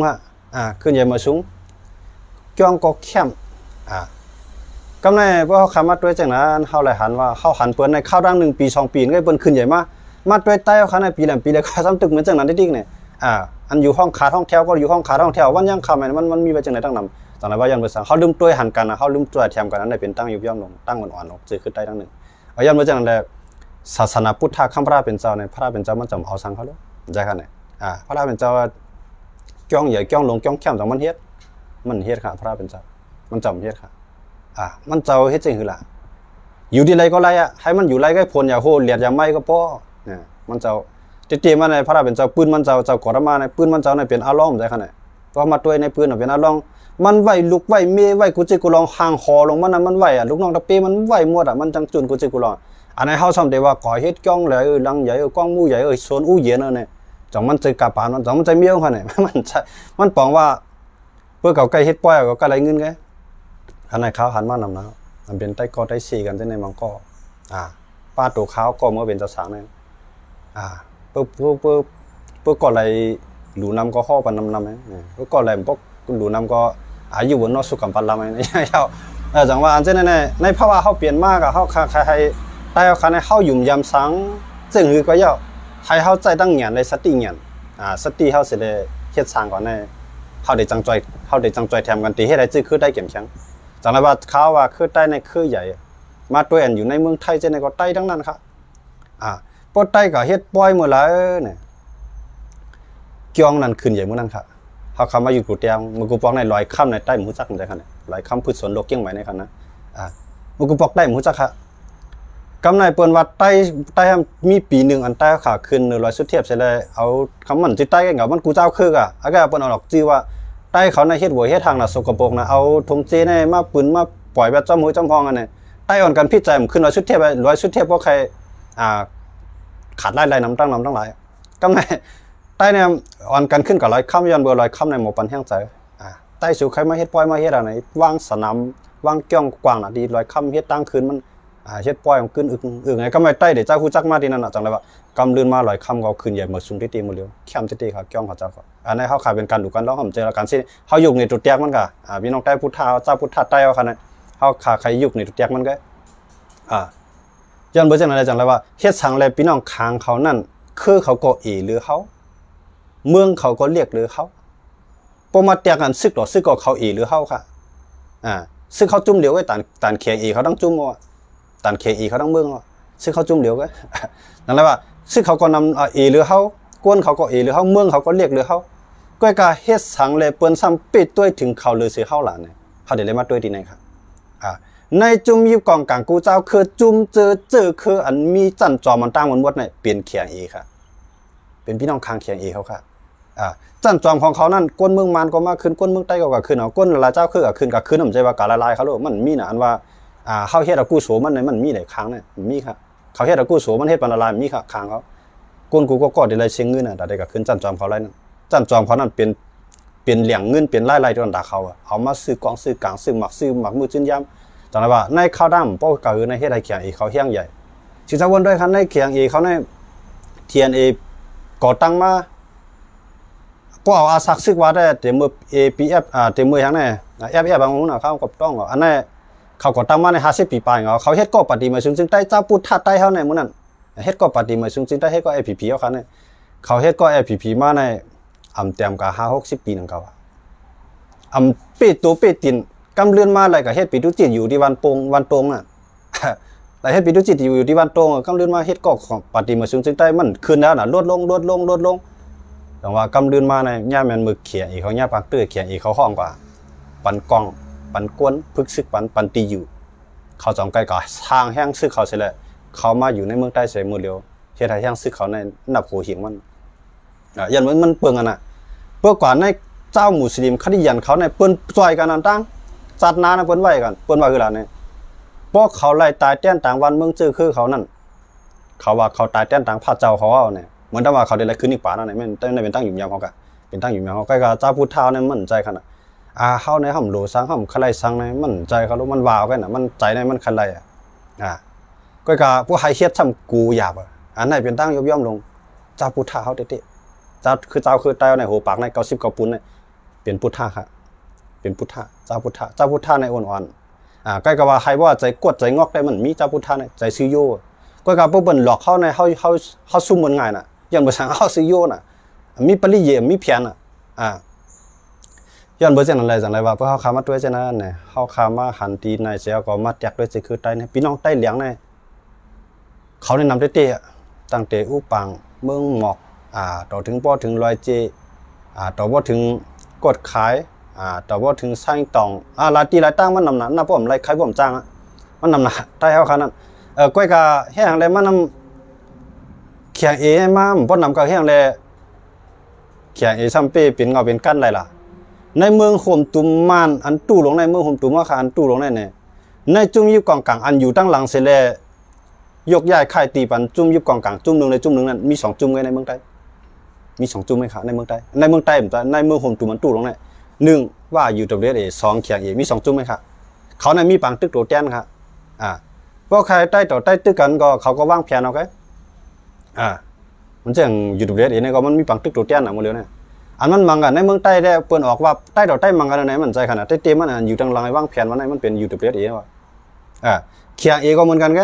ขึ้นใหญ่มาสูงจ้องก็แคมกำไรเพราะเฮาขามาด้วยจังนั้นเฮาเลยหันว่าเฮาหันเปิ้นในข้าวดัง1ปี2ปีก็เปิ้นขึ้นใหญ่มาด้วยใต้เฮาขาในปีละค่าซ้ำตึกเหมือนจังนั้นได้ดิเนี่ยอันอยู่ห้องขาห้องแถวก็อยู่ห้องขาห้องแถววันยังคำมันมีไว้จังได๋ตั้งนำจังไรว่ายันบ่สั่งเฮาลืมตัวหันกันเฮาลืมตัวแถมกันนั้นได้เป็นตั้งอยู่ย่อมลงตั้งอ่อนๆออกซื้อขึ้นใต้ทั้งนึงย้อนมาจากนั้นแหละศาสนาพุทธะข้ามพระเป็นเจ้าเนี่ยพระเป็นเจ้ามันจำเอาสังเขาเลยใจกันเนี่ยพระเป็นเจ้าจ้องใหญ่จ้องลงจ้องแคมจากมันเฮ็ดค่ะพระเป็นเจ้ามันจำเฮ็ดค่ะมันเจ้าเฮ็ดจริงคือล่ะอยู่ที่ไรก็ไรให้มันอยู่ไรก็ผลอย่าโหเลียดอย่าไม่ก็พอเนี่ยมันเจ้าเตี้ยๆมาในพระเป็นเจ้าปืนมันเจ้ากอดมาในปืนมันเจ้าในเป็นอารมณ์ใจกันเนี่ยก็มาตัวในปืนเป็นอารมณ์มันไหวลุกไหวเมย์ไหวกูจิกูลองห่างคอลงมันไหวลูกน้องตะเปมันไหวหมดมันจังจุนกูจิกูลองอันนี้เฮาซ้ำได้ว่าก่อเฮ็ดจ้องเลยลังใหญ่กล้องมู่ใหญ่โซนอู้เย็นเนี่ยจังมันจะกะปานมันจังมันจะเมียวคั่นเนี่ยมันปองว่าเพื่อเก่าใกล้เฮ็ดป้อยก็ไรเงินไงอันไหนเขาหันมานำนะมันเป็นใต้กอใต้สีกันในมังก็ป้าตัวขาวก็เมื่อเป็นเจ้าสางนั่นเพื่อก่ออะไรหลูนำก็ข้อปันนำเนี่ยเพื่อก่ออะไรพวกหลูนำก็อายุบนนอกสุกัมปันลำเนี่ยจังว่าอันเช่นนั้นในภาวะเขาเปลี่ยนมากเขาใครใต้เขาในเขาหยุ่มยำสังซึ่งคือก็ย่อใครเขาใจตั้งเงียนในสติเงียนสติเขาเสด็จเฮ็ดสร้างก่อนในเขาได้จังจอยแถมกันตีให้ได้จื้อคือได้เก็บแข็ง จังไรว่าเขาว่าคือใต้ในคือใหญ่มาตัวแอนอยู่ในเมืองไทยเจนก็ใต้ทั้งนั้นครับปอใต้ก็เฮ็ดปล่อยหมดแล้วเนี่ยเกี่ยงนั้นขึ้นใหญ่หมดนั้นครับเขาคำมาอยู่กูเตียงมึงกูปอกในลอยค่ำในใต้หมูจักมันได้ขนาดลอยค่ำพืชสวนโลกเกี้ยงไหมในขนาดมึงกูปอกได้หมูจักครับกำไรเปิ้นว่าใต้มีปีหนึ่งอันใต้ขาขึ้น100สุดเทียบใช่เลยเอาคำมันจิใต้กันเหงามันกูเจ้าคืออ่ะอาก็เปิ้นเอาหรอกจื้อว่าใต้เขาในเฮ็ดหัวเฮ็ดทางน่ะสกปรกนะเอาธงเจในมาปืนมาปล่อยแบบจ้ำมือจ้ำพองกันเนี่ยใต้อ่อนกันพิจัยมันขึ้น100สุดเทียบ100สุดเทียบเพราะใครขาดไล่น้ำตั้งหลายกำไรใต้เนี่ยอ่อนกันขึ้นกับ100ค่ำย้อนเบอร์100ค่ำในหมู่ปันแห้งใจใต้สู่ใครมาเฮ็ดปล่อยมาเฮ็ดอะไรวางสนามวางเกี้ยงกว้างน่ะดี100ค่ำเฮ็ดตั้งคืนมันเฮ็ดปล่อยมันขึ้นอึไงก็ไม่ใต้เดี๋ยวเจ้าฮู้จักมาที่นั่นน่ะจังได๋ว่ากำลื่นมา100ค่ำก็ขึ้นใหญ่หมดสูงตีๆหมดแล้วแคมตีๆครับเกี้ยงเขาเจ้าก็อันนี้เฮาขายเป็นการดูกันแล้วผมเจอแล้วกันสิเฮาอยู่ในตุเตียกมันก็พี่น้องใต้พุทธาเจ้าพุทธาใต้เอาคั่นน่ะเฮาขาใครอยู่ในตุเตียกมันก็ย้อนบ่จังได๋จังได๋ว่าเฮ็ดสังแลพี่น้องค้างเขานั่นคือเขาก็หรือเขาเมืองเขาก็เรียกหรือเขาบ่มาเตียกันซึกต่อซึกก็เขาหรือเฮาค่ะซึกเขาจุ่มเหลียวไว้ตานเคียงเขาต้องจุ่มว่าตานเคียงเขาต้องเมืองว่าซึกเขาจุ่มเหลียวก็นั่นแหละว่าซึกเขาก็นำหรือเฮากวนเขาก็หรือเฮาเมืองเขาก็เรียกหรือเฮาก้อยกาเฮ็ดสังแลเปิ้นซ้ำปิดด้วยถึงเขาเลยสิเฮาหลานเนี่ยเฮาได้เลยมาด้วยที่ไหนครับในจุ่มยิบกองกลางกูเจ้าคือจุ่มเจอคืออันมีจันจอมันตั้งมันวดเนี่ยเป็นเคียงค่ะเป็นพี่น้องค้างเคียงเขาค่ะจันจอมของเขานั่นก้นเมืองมันก็มาขึ้นก้นเมืองใต้ก็ขึ้นเอาก้นละเจ้าคือก็ขึ้นผมใจว่ากาละลายเขาโลมันมีน่ะอันว่าเฮาเฮ็ดเอากู้โสมันเนี่ยมันมีหลายครั้งเนี่ยมีครับเขาเฮ็ดเอากู้โสมันเฮ็ดปานละลายมีครับค้างเขาก้นกูก็กอดได้เลยเชียงเงินน่ะได้ก็ขึ้นจันจอมเขาไล่นั่นจันจอมเขานั่นเป็นเหลี่ยงเงินเป็นไล่ๆตัวด่าเขาเอามาซื้อกองซื้อกลางซื้อหมักมือจิ้นยำจังได๋ว่าในข้าวดำป้อก็คือในเฮ็ดให้เคียงเขาเฮียงใหญ่สิจะวนด้วยคันในเคียงเขาใน TNA ก่อตั้งมาพวกเอาอาศักซึกว่าได้เต็มมือ APF เต็มมือหยังแน่ FF บางคนน่ะเขาก็ต้องอันนั้นเขาก็ตั้งมาใน50ปีปลายเขาเฮ็ดก็ปฏิมาซึ่งใต้เจ้าพุทธะใต้เฮาในมื้อนั้นเฮ็ดก็ปฏิมาซึ่งใต้เฮ็ดก็ APP เอาคันเขาเฮ็ดก็ APP มาในเต็มก็50-60ปีนั่นก็ว่าปิดตัวปิดตินกำเลื่อนมาอะไรก็เฮ็ดปิดุจิตอยู่ที่วันตรงแต่เฮ็ดปิดุจิตอยู่ที่วันตรงกำเลื่อนมาเฮ็ดก็ของปฏิมาซึ่งใต้มันขึ้นแล้วน่ะลดลงแต่ว่ากำเลื่อนมาในย่าแม่นมือเขียเขาย่าปากตื้อเขียเขาห้องกว่าปันกองปันกวนพึกซึกปันตีอยู่เขาจองไกลก็ทางแห้งซึกเขาเสียแล้วเขามาอยู่ในเมืองใต้เสียมือเดียวเฮ็ดให้แห้งซึกเขาในนับโหหิงมันยันมันเปิงน่ะเพื่อกว่าในเจ้ามุสลิมคดียันเขาในเปิ้นซอยกันตั้งจัดนานะเปิ้นไว้กันเปิ้นว่าคือล่ะเนี่ยพวกเขาไล่ตายแต้นต่างวันเมืองจื้อคือเขานั่นเขาว่าเขาตายแต้นต่างพระเจ้าเขาเอาเนี่ยเหมือนถ้าว่าเขาได้อะไรขึ้นอีกป่านั่นแหละแม่นเป็นตั้งอยู่ยามเขาก็เป็นตั้งอยู่ยามเขาก็เจ้าพุทธาเนี่ยมั่นใจขนาดเฮาในห่ำโลสังห่ำคลายสังในมั่นใจเขารู้มันว้าวกันน่ะมันใจในมันคลายก็ผู้ให้เฮ็ดซ้ำกูหยาบอันไหนเป็นตั้งย่อมลงเจ้าพุทธาเฮาเตะเจ้าคือใต้ในโหปากใน90กว่าปุ้นเนี่ยเป็นพุทธะครับเป็นพุทธะเจ้าพุทธะในอ่อนๆก็ว่าให้ว่าใจกดใจงอกได้มันมีเจ้าพุทธะในใจซื้อโยก็พวกเปิ้นหลอกเขาในเฮาซุ่มมันง่ายน่ะอย่างบ่สั่งเฮาซื้อโยน่ะมีปริเยมีเพียนน่ะย้อนบ่จังนั้นเลยจังได๋ว่าเพราะเฮาขามาด้วยจังนั้นน่ะเฮาขามาหันตีในเสียก็มาแตกด้วยสิคือใต้เนี่ยพี่น้องใต้เหลียงในเขาแนะนำเตะตั้งแต่อู่ปังเมืองหมอกต่อถึงบ่ถึง100เจต่อบ่ถึงกดขายต่อบ่ถึงไส้ตองหลายตีหลายตั้งมันนำหน้าผมไล่ขายผมจ้างมันนำหน้าใต้เฮาคันนั้นก้อยก็แห้งได้มานำเขียงมาบ่นำก็แห้งแลเขียงซ้ำเป้เป็นเงาเป็นกั้นไรล่ะในเมืองโฮมตุมมานอันตู้ลงในเมืองโฮมตุมว่าอันตู้ลงในเนี่ยในจุ่มยิบกองกลางอันอยู่ตั้งหลังเสแลยกย้ายค่ายตีปันจุ่มยิบกองกลางจุ่มนึงในจุ่มนึงนั้นมี2จุ่มไว้ในเมืองใต้มี2จุ่มมั้ยครับในเมืองใต้ในเมืองโฮมตุมมันตู้ลงใน1ว่าอยู่ WSA 2เขียงมี2จุ่มมั้ยครับเขานั้นมีปังตึกโตแต้นครับพวกใครใต้ต่อใต้ตึกกันก็เขาก็วางแผนเอาไว้มันจังอยู่ WSA เนี่ยก็มันมีปังตึกโตแต้นน่ะหมดแล้วเนี่ยอันมันมังกันในเมืองใต้ได้เปิ้นออกว่าใต้ต่อใต้มังกันไหนมันใจขนาดใต้เต็มมันอยู่ทางหลังไอ้วางแผนวันไหนมันเป็น WSA ว่าเขียงก็เหมือนกันแก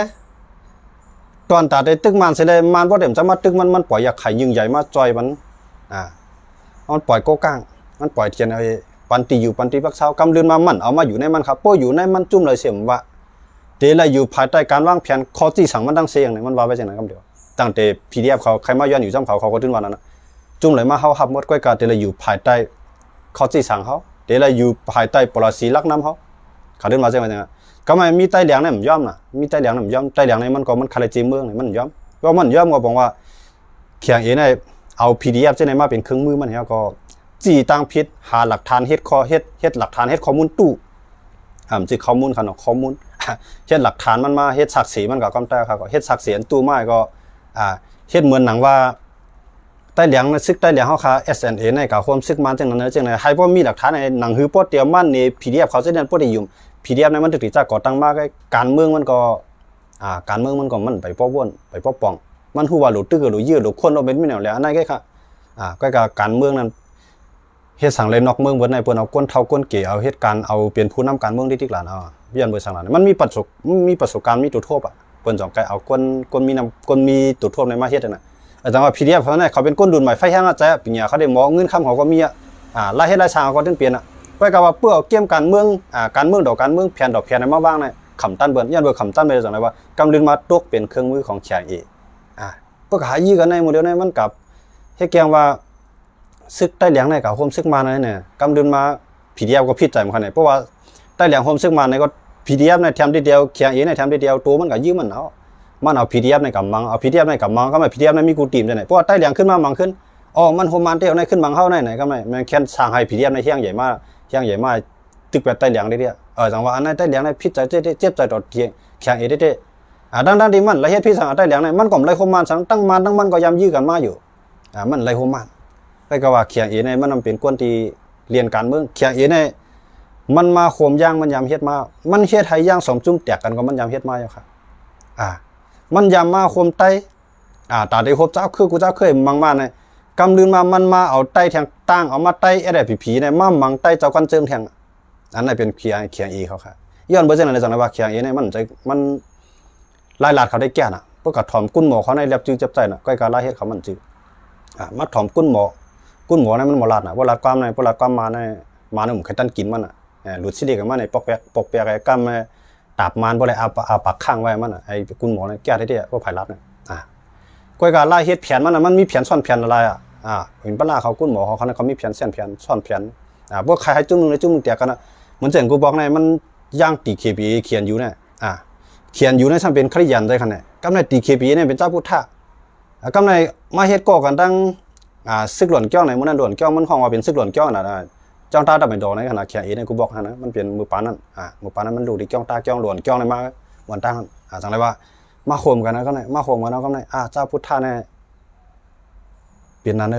ตอนตาได้ตึกมันเสร็จเลยมันบ่เต็มจะมาตึกมันปล่อยอยากไข่ยิงใหญ่มาจอยมันมันปล่อยโกก้างมันปล่อยเทียน ปันตีอยู่ปันตีปักเช้ากำลืนมามันเอามาอยู่ในมันครับโป้อยู่ในมันจุ่มเลยเสียมว่าเดี๋ยวเราอยู่ภายใต้การวางแผนข้อที่สั่งมันตั้งเสียงเนี่ยมันว่าไปจากไหนคำเดียวตั้งแต่ PDF เขาใครมาย้อนอยู่ซ้ำเขาก็ถึงวันนั้นนะจุ่มเลยมาเขาหับหมดก้อยกาเดี๋ยวเราอยู่ภายใต้ข้อที่สั่งเขาเดี๋ยวเราอยู่ภายใต้ปลอดสีลักน้ำเขาถึงมาจากไหนก็ไม่มีใต้เหลียงเนี่ยมันย่อมนะมีใต้เหลียงเนี่ยมันย่อมใต้เหลียงเนี่ยมันก็มันคาเลจีเมืองเนี่ยมันย่อมเพราะมันย่อมก็บอกว่าเขียงเอเนี่ยเอา PDF จะไหนมาเป็นเครื่องมือมันเนี่ยก็จีตั้งพิษหาหลักฐานเฮ็ดหลักฐานเฮ็ดข้อมูลตู้จีข้อมูลขนาดข้อมูลเฮ็ดหลักฐานมันมาเฮ็ดศักดิ์ศรีมันก็กำแต่ครับก็เฮ็ดศักดิ์ศรีตู้ไม้ก็เฮ็ดเหมือนหนังว่าใต้เหลียงซึกใต้เหลียงเฮาค่ะ SNA ในกับความซึกมันจังนั้นจังได๋ให้บ่มีหลักฐานในหนังหือโปเตรียมมันนี่ PDF เขาจะเรียนบ่ได้ยุ่ม PDF นั้นมันถึกจะก่อตั้งมาการเมืองมันก็การเมืองมันก็มันไปป้อวนไปป้อป้องมันฮู้ว่าหลุดตึกหลุดยื้อหลุดคนเอาเป็นไม่แนวแล้วอันนั้นค่ะก็การเมืองนั้นเฮ็ดสังเลยนอกเมืองเบิดในเพิ่นเอาก้นเฒ่าก้นเก๋เอาเฮ็ดการเอาเป็นผู้นำการเมืองที่ติกหลานเอาเวียนเบิดสังหลานมันมีประสบการณ์มีตัวโทษเพิ่นสองไกเอาก้นมีตัวโทษในมาเฮ็ดน่ะแต่ว่า PDF เขาเนี่ยเขาเป็นก้นดุนใหม่ไฟแห้งอ่ะใจปิญญาเขาได้หมอเงินคำเขาก็มีรายเฮ็ดรายชางเขาถึงเปลี่ยนก็ก็ว่าเพื่อเอาเกมการเมืองดอกการเมืองแผนดอกแผนมาบ้างในขำตั้นเบิ่นยันเบิ่ขำตั้นไปจังได๋ว่ากำลืนมาตกเป็นเครื่องมือของเขียงเอเพื่อหายื้อกันในโมเดลในมันกับเฮ็ดแกงว่าซึกใต้เหลียงในกับโฮมซึกมาในเนี่ยกำลืนมา PDF ก็ผิดใจมันคั่นเพราะว่าใต้เหลียงโฮมซึกมาในก็ PDF ในแถมทีเดียวเขียงเอในแถมทีเดียวตัวมันก็ยื้อมันเอา PDF ในกับมังเอา PDF ในกับมังก็ไม่ PDF ในมีกูตีมจังได๋เพราะว่าใต้เหลียงขึ้นมามังขึ้นมันโฮมมันเตียวในขึ้นมังเฮาไหนก็ไม่มันแค่สร้างให้ PDF ในเฮียงใหญ่มากตึกแบบใต้เหลียงได้จังว่าอันนั้นใต้เหลียงในผิดใจเจ็บใจดอดเขียงเอได้ดังที่มันละเฮ็ดพี่สังใต้เหลียงในมันก็ไรโฮมมันสังตั้งมันก็ยำยื้อกันมาอยู่มันไรโฮมมันก็ว่าเขียงเอในมันเป็นคนที่เรียนการเมืองเขียงเอในมันมาโคมย่างมันยำเฮ็ดมามันเฮ็ดให้ย่างสมจุ่มแตกกันก็มันยำเฮ็ดมาอยู่ครับมันยำมาโคมไต้ตาได้ครบเจ้าคือกูเจ้าเคยมังมาในกำลืนมามันมาเอาไต้แทงตั้งเอามาไต้อะไรผีในมามังไต้เจ้ากันเจิมแทงอันนั้นเป็นเขียงเอเขาค่ะย้อนเบอร์เซ็นต์อะไรจังเลยว่าเขียงเอในมันลายหลาดเขาได้แก่น่ะพวกกระถ่อมกุ้นหมอเขาในแลบจื้อจับใจน่ะก็การลายเฮ็ดเขามันจื้อมาถ่อมกุ้นหมอนั้นมันบ่ลาดน่ะบ่ลาดความในบ่ลาดความมาในมาในผมเคยตันกินมันน่ะหลุดสิเด็กกันมาในปอกแปกไอ้กำตาบมันบ่ได้เอาปากข้างไว้มันน่ะไอ้กุ้นหมอเนี่ยแก้ได้บ่ไผรับน่ะก็การลายเฮ็ดแผนมันน่ะมันมีแผนซ่อนแผนอะไรเห็นปะล่ะเขากุ้นหมอเขามีแผนเส้นแผนซ่อนแผนพวกใครให้จุ่มนึงในจุ่มนึงแตกกันน่ะเหมือนเช่นกูบอกในมันย่างตี KPA เขียนอยู่เนี่ยเขียนอยู่ในชั้นเป็นคริยันได้คั่นน่ะกำในตี KPA เนี่ยเป็นเจ้าพุทธะกำในมาเฮ็ดก่อกันตั้งซึกหล่นแก้วในมื้อนั้นหล่นแก้วมันห้องว่าเป็นซึกหล่นแก้วน่ะจ้องตาดับเป็นดอกในขณะเขียนเอเนี่ยกูบอกนะมันเป็นมือปานนั้นมือปานนั้นมันดูที่จ้องตาจ้องหล่นจ้องในมาวันตั้งจังได๋ว่ามาโคมกันนะก็ในมาโคมกันแล้วก็ในเจ้าพุทธะเนี่ยเป็นนั่น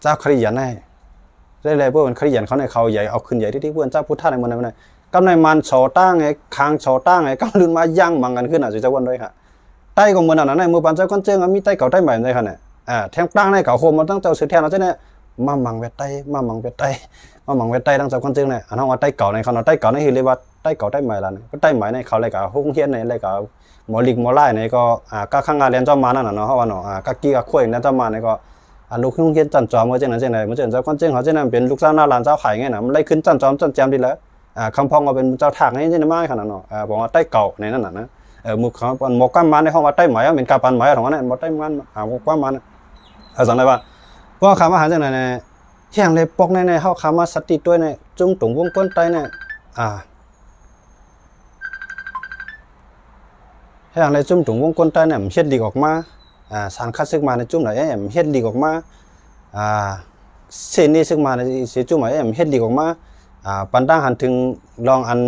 เจ้าคริยันได้เลยเพิ่นคริยันเขาในเขาใหญ่เอาขึ้นใหญ่ที่เพิ่นเจ้าพุทธะในมื้อนั้นกำในมันโฉตั้งไอ้คางโฉตั้งไอ้กำลืนมาย่างมังกันขึ้นสิเจ้าวันด้วยค่ะใต้ของมื้อนั้นน่ะมือปานเจ้ากันเจิงมีใต้เก่าใต้ใหม่ได้ค่ะเนี่ยแทงตั้งในเก่าโคมมันตั้งเจ้าสือแทนเอาจังได๋มามังเวทใต้ตั้งเจ้ากันเจิงเนี่ยอันเฮาว่าใต้เก่าในเขาเนาะใต้เก่าในคือเรียกว่าใต้เก่าใต้ใหม่ล่ะก็ใต้ใหม่ในเขาเลยก็โรงเรียนในเลยก็หมอลิกหมอไล่ในก็ก็ข้างงานเรียนเจ้ามานั่นน่ะเนาะเฮาว่าเนาะก็กี้ก็คุยนั่นเจ้ามาในก็ลูกโรงเรียนจันจอมก็จังนั้นจังได๋มันจังเจ้ากันเจิงเขาจังนั้นเป็นลูกสาวหน้าหลานเจ้าไข่ไงน่ะมันไล่ขึ้นจันจอมจันแจมดีแล้วคำพองก็เป็นเจ้าทางนี่จังได๋มาขนาดเนาะบอกว่าใต้เก่าในนั้นน่ะนะหมู่เขาหมอกำมาในห้องว่าใต้ใหม่เป็นกาปันใหม่ของนั้นบ่ใต้มันหมอกำมาจังได๋ว่าพอคำอาหารจังได๋เฮียงเลยปอกในเฮาคำว่าสติด้วยในจุ่มตุงวงก้นไตเนี่ยเฮียงเลยจุ่มตุงวงก้นไตเนี่ยมันเฮ็ดดีออกมาสารคัดซึกมาในจุ่มไหนมันเฮ็ดดีออกมาเส้นนี้ซึกมาในสิจุ่มไหนมันเฮ็ดดีออกมาปันตั้งหันถึงลองอัน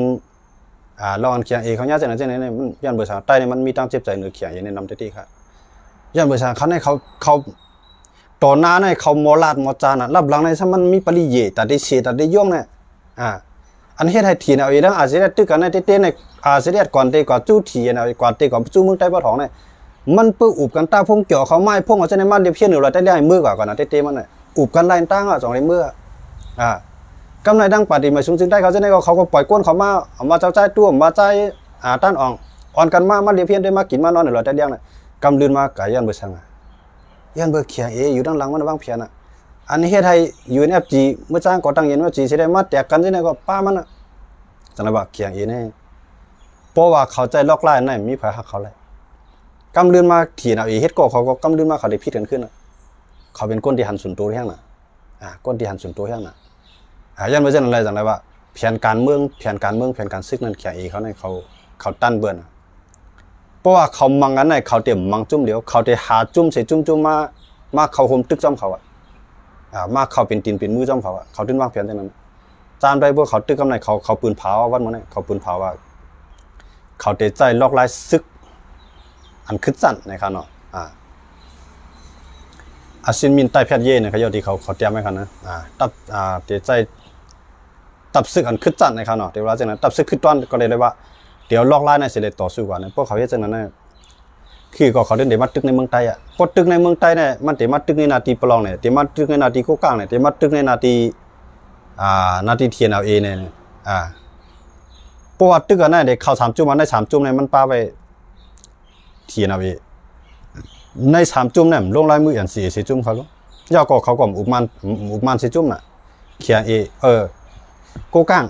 เขียงเอเขาย่าจังนั้นเนี่ยมันย้อนเบอร์3ใต้เนี่ยมันมีตั้งเจ็บใจเหนือเขียงอย่างแนะนำที่ครับย้อนเบอร์3เขาในเขาต่อหน้าในเขาโมลาดโมจาน่ะรับหลังในซะมันมีปริเยตัดได้เสียตัดได้ย่องเนี่ยอันเฮ็ดให้ทีน่ะเอาอีดังอาสิได้ตึกกันในเต้ๆในอาสิได้ก่อนเตก่อนจู้ทีน่ะก่อนเตก่อนจู้เมืองใต้บ่ท้องเนี่ยมันปึอุบกันตาพงเกี่ยวเขาไม้พงเอาจังได๋มาเรียบเพี้ยนอยู่แล้วได้ได้มือกว่าก่อนน่ะเต้ๆมันน่ะอุบกันไล่ตั้งอ่ะ2ในมือกำไรดังปฏิมาสูงจึงได้เขาจังได๋ก็เขาก็ปล่อยก้นเขามาเอามาเจ้าใจตัวมาใจต้านอ่อนกันมาเรียบเพี้ยนได้มากินมานอนอยู่แล้วได้เลี้ยงน่ะกำลืนมาไก่ยันเบ่ซังยันเบอร์เขียงเออยู่ด้านหลังมันวางเพียน อันนี้เฮ็ดให้ UNFG เมื่อจ้างก่อตั้ง UNFG สิได้มาแตกกันจังได๋ก็ป้ามันน่ะจังได๋ว่าเขียงเอนี่เพราะว่าเขาใจลอกลายนั่นมีไผฮักเขาเลยกำเลือนมาถีนเอาเฮ็ดก็เขาก็กำเลือนมาเขาได้ผิดกันขึ้นน่ะเขาเป็นคนที่หันสุนตัวแฮงน่ะคนที่หันสุนตัวแฮงน่ะยันบ่จังได๋จังได๋ว่าแผนการเมืองแผนการศึกนั้นเขียงเอเขาเนี่ยเขาตั้นเบิ่นเพราะว่าเขามังกันน่ะเขาเต็มมังจุ่มเดียวเขาได้หาจุ่มใส่จุ่มมาเข้าห่มตึกจ้อมเขามาเข้าเป็นตีนเป็นมือจ้อมเขาเขาถึงวางแผนจังนั้นจานไปพวกเขาตึกกำไหนเขาปืนเผาวันมื้อนั้นเขาปืนเผาว่าเขาได้ใจลอกลายศึกอันคึดสั่นนะครับเนาะอาซินมินใต้แพทย์เย่เนี่ยเขาเยาที่เขาเตรียมไว้ครับนะตับได้ใจตับศึกอันคึดสั่นนะครับเนาะเดี๋ยวว่าจังนั้นตับศึกคึดต้อนก็เลยว่าเดี๋ยวลอกลายในสิได้ต่อสู้กันพวกเขาเฮ็ดจังนั้นคือก็เขาเดินได้มาตึกในเมืองใต้พอตึกในเมืองใต้เนี่ยมันได้มาตึกในนาทีปลองเนี่ยได้มาตึกในนาทีโกกลางเนี่ยได้มาตึกในนาทีนาทีเทียนเอาเอเนี่ยเพราะว่าตึกอันนั้นเด็กเข้า3จุ่มมันได้3จุ่มเนี่ยมันปาไปเทียนเอาเอใน3จุ่มเนี่ยลงลายมืออัน4จุ่มเขาย่อก็เขาก็อุปมัน4จุ่มน่ะเขียนเอโกกลาง